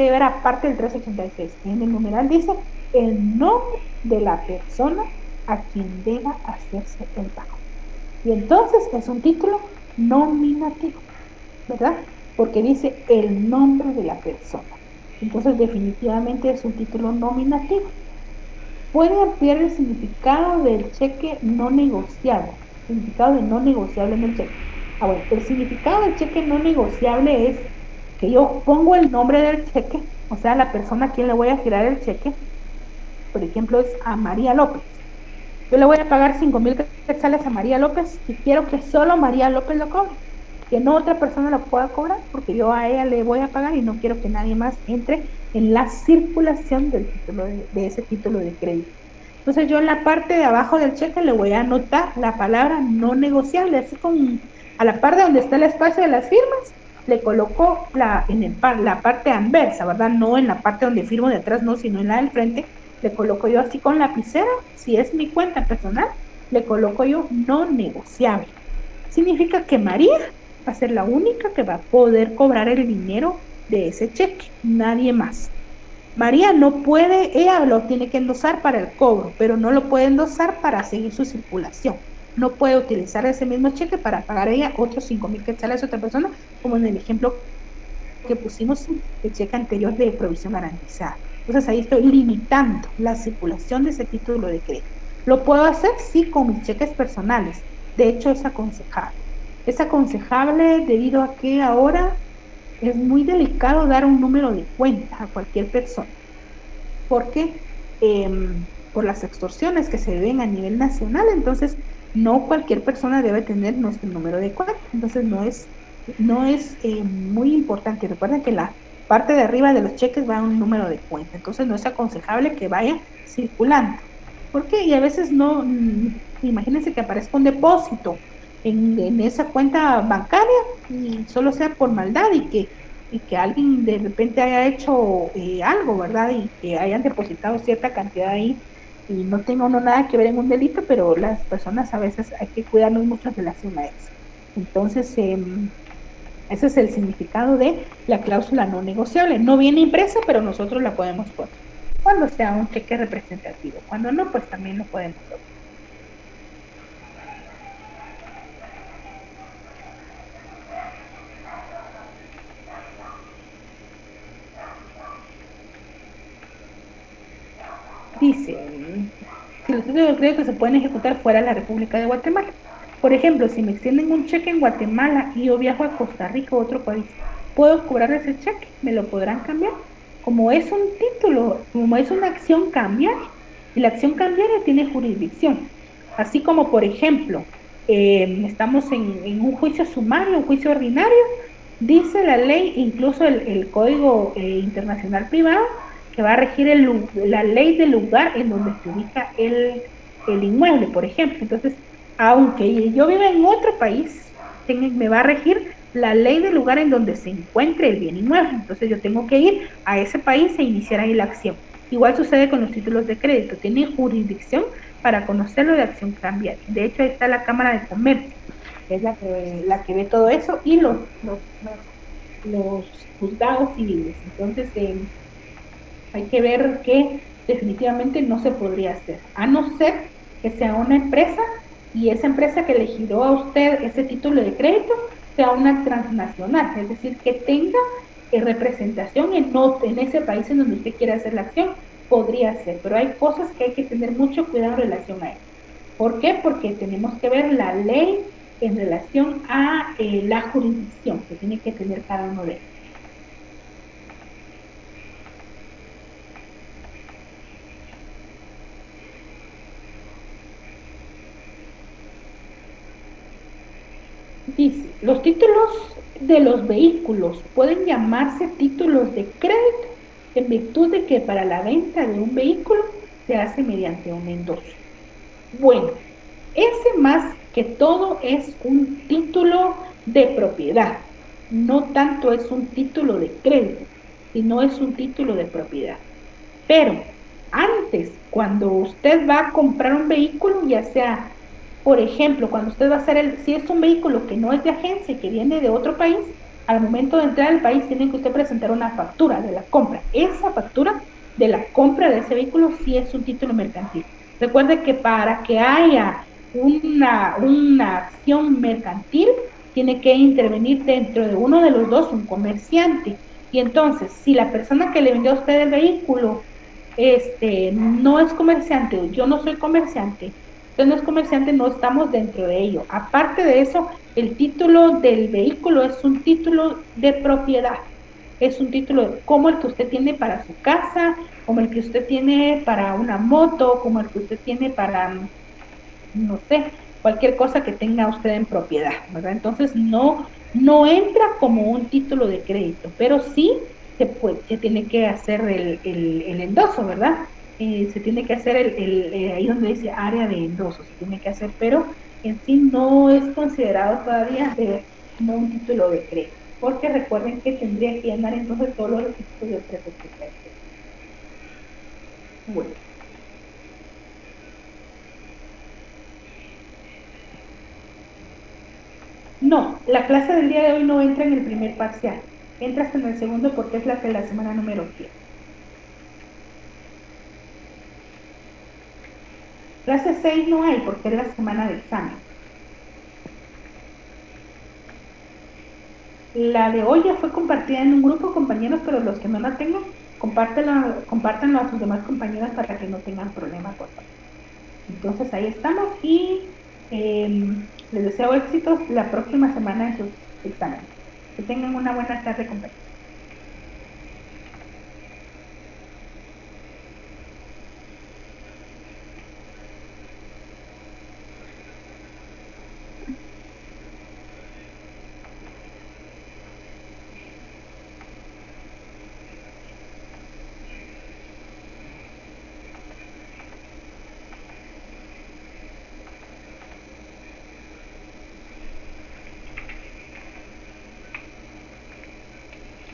debe haber aparte del 386? En el numeral dice el nombre de la persona a quien deba hacerse el pago. Y entonces es un título nominativo, ¿verdad? Porque dice el nombre de la persona. Entonces, definitivamente es un título nominativo. Puede ampliar el significado del cheque no negociable. Significado de no negociable en el cheque. Bueno, el significado del cheque no negociable es que yo pongo el nombre del cheque, o sea, la persona a quien le voy a girar el cheque, por ejemplo, es a María López. Yo le voy a pagar 5,000 quetzales a María López y quiero que solo María López lo cobre, que no otra persona lo pueda cobrar, porque yo a ella le voy a pagar y no quiero que nadie más entre en la circulación del título de ese título de crédito. Entonces yo en la parte de abajo del cheque le voy a anotar la palabra no negociable, así como a la par de donde está el espacio de las firmas, le coloco la parte anversa, ¿verdad? No en la parte donde firmo de atrás, no, sino en la del frente, le coloco yo así con lapicera, si es mi cuenta personal, le coloco yo no negociable. Significa que María va a ser la única que va a poder cobrar el dinero de ese cheque, nadie más. María no puede, ella lo tiene que endosar para el cobro, pero no lo puede endosar para seguir su circulación. No puede utilizar ese mismo cheque para pagar a ella otros 5,000 quetzales a otra persona, como en el ejemplo que pusimos el cheque anterior de provisión garantizada. Entonces ahí estoy limitando la circulación de ese título de crédito. ¿Lo puedo hacer? Sí, con mis cheques personales. De hecho, es aconsejable. Es aconsejable debido a que ahora es muy delicado dar un número de cuenta a cualquier persona, porque por las extorsiones que se ven a nivel nacional, entonces no cualquier persona debe tener nuestro número de cuenta. Entonces no es muy importante. Recuerden que la parte de arriba de los cheques va un número de cuenta, entonces no es aconsejable que vaya circulando. ¿Por qué? Y a veces no, imagínense que aparezca un depósito en esa cuenta bancaria y solo sea por maldad y que alguien de repente haya hecho algo, ¿verdad? Y que hayan depositado cierta cantidad ahí y no tenga uno nada que ver en un delito, pero las personas a veces hay que cuidarnos mucho en relación a eso. Entonces, ese es el significado de la cláusula no negociable. No viene impresa, pero nosotros la podemos poner. Cuando sea un cheque representativo. Cuando no, pues también lo podemos hacer. Dice, si los títulos de crédito se pueden ejecutar fuera de la República de Guatemala. Por ejemplo, si me extienden un cheque en Guatemala y yo viajo a Costa Rica o otro país, ¿puedo cobrar ese cheque? ¿Me lo podrán cambiar? Como es un título, como es una acción cambiaria, y la acción cambiaria tiene jurisdicción. Así como, por ejemplo, estamos en un juicio sumario, un juicio ordinario, dice la ley, incluso el Código Internacional Privado, que va a regir la ley del lugar en donde se ubica el inmueble, por ejemplo. Entonces, aunque yo viva en otro país, me va a regir la ley del lugar en donde se encuentre el bien inmueble. Entonces, yo tengo que ir a ese país e iniciar ahí la acción. Igual sucede con los títulos de crédito, tienen jurisdicción para conocerlo de Acción Cambiaria. De hecho, ahí está la Cámara de Comercio, es la que ve todo eso, y los juzgados civiles. Entonces, hay que ver que definitivamente no se podría hacer, a no ser que sea una empresa y esa empresa que le giró a usted ese título de crédito sea una transnacional, es decir, que tenga representación en ese país en donde usted quiere hacer la acción, podría ser, pero hay cosas que hay que tener mucho cuidado en relación a esto. ¿Por qué? Porque tenemos que ver la ley en relación a la jurisdicción que tiene que tener cada uno de ellos. Dice, los títulos de los vehículos pueden llamarse títulos de crédito en virtud de que para la venta de un vehículo se hace mediante un endoso. Bueno, ese más que todo es un título de propiedad, no tanto es un título de crédito, sino es un título de propiedad. Pero antes, cuando usted va a comprar un vehículo, ya sea, por ejemplo, cuando usted va a hacer si es un vehículo que no es de agencia y que viene de otro país, al momento de entrar al país tiene que usted presentar una factura de la compra. Esa factura de la compra de ese vehículo sí es un título mercantil. Recuerde que para que haya una acción mercantil, tiene que intervenir dentro de uno de los dos un comerciante. Y entonces, si la persona que le vendió a usted el vehículo no es comerciante, yo no soy comerciante, usted no es comerciante, no estamos dentro de ello. Aparte de eso, el título del vehículo es un título de propiedad, es un título como el que usted tiene para su casa, como el que usted tiene para una moto, como el que usted tiene para, no sé, cualquier cosa que tenga usted en propiedad, ¿verdad? Entonces no entra como un título de crédito, pero sí se tiene que hacer el endoso, ¿verdad? Se tiene que hacer ahí donde dice área de endoso, se tiene que hacer, pero en sí no es considerado todavía como un título de crédito, porque recuerden que tendría que llenar entonces todos los requisitos del préstamo. Bueno. No, la clase del día de hoy no entra en el primer parcial, entra hasta en el segundo porque es la de la semana número 7. Clase 6 no hay porque es la semana de examen. La de hoy ya fue compartida en un grupo, compañeros, pero los que no la tengan, compártanlo a sus demás compañeras para que no tengan problema con eso. Entonces ahí estamos y les deseo éxitos la próxima semana en sus exámenes. Que tengan una buena tarde, compañeros.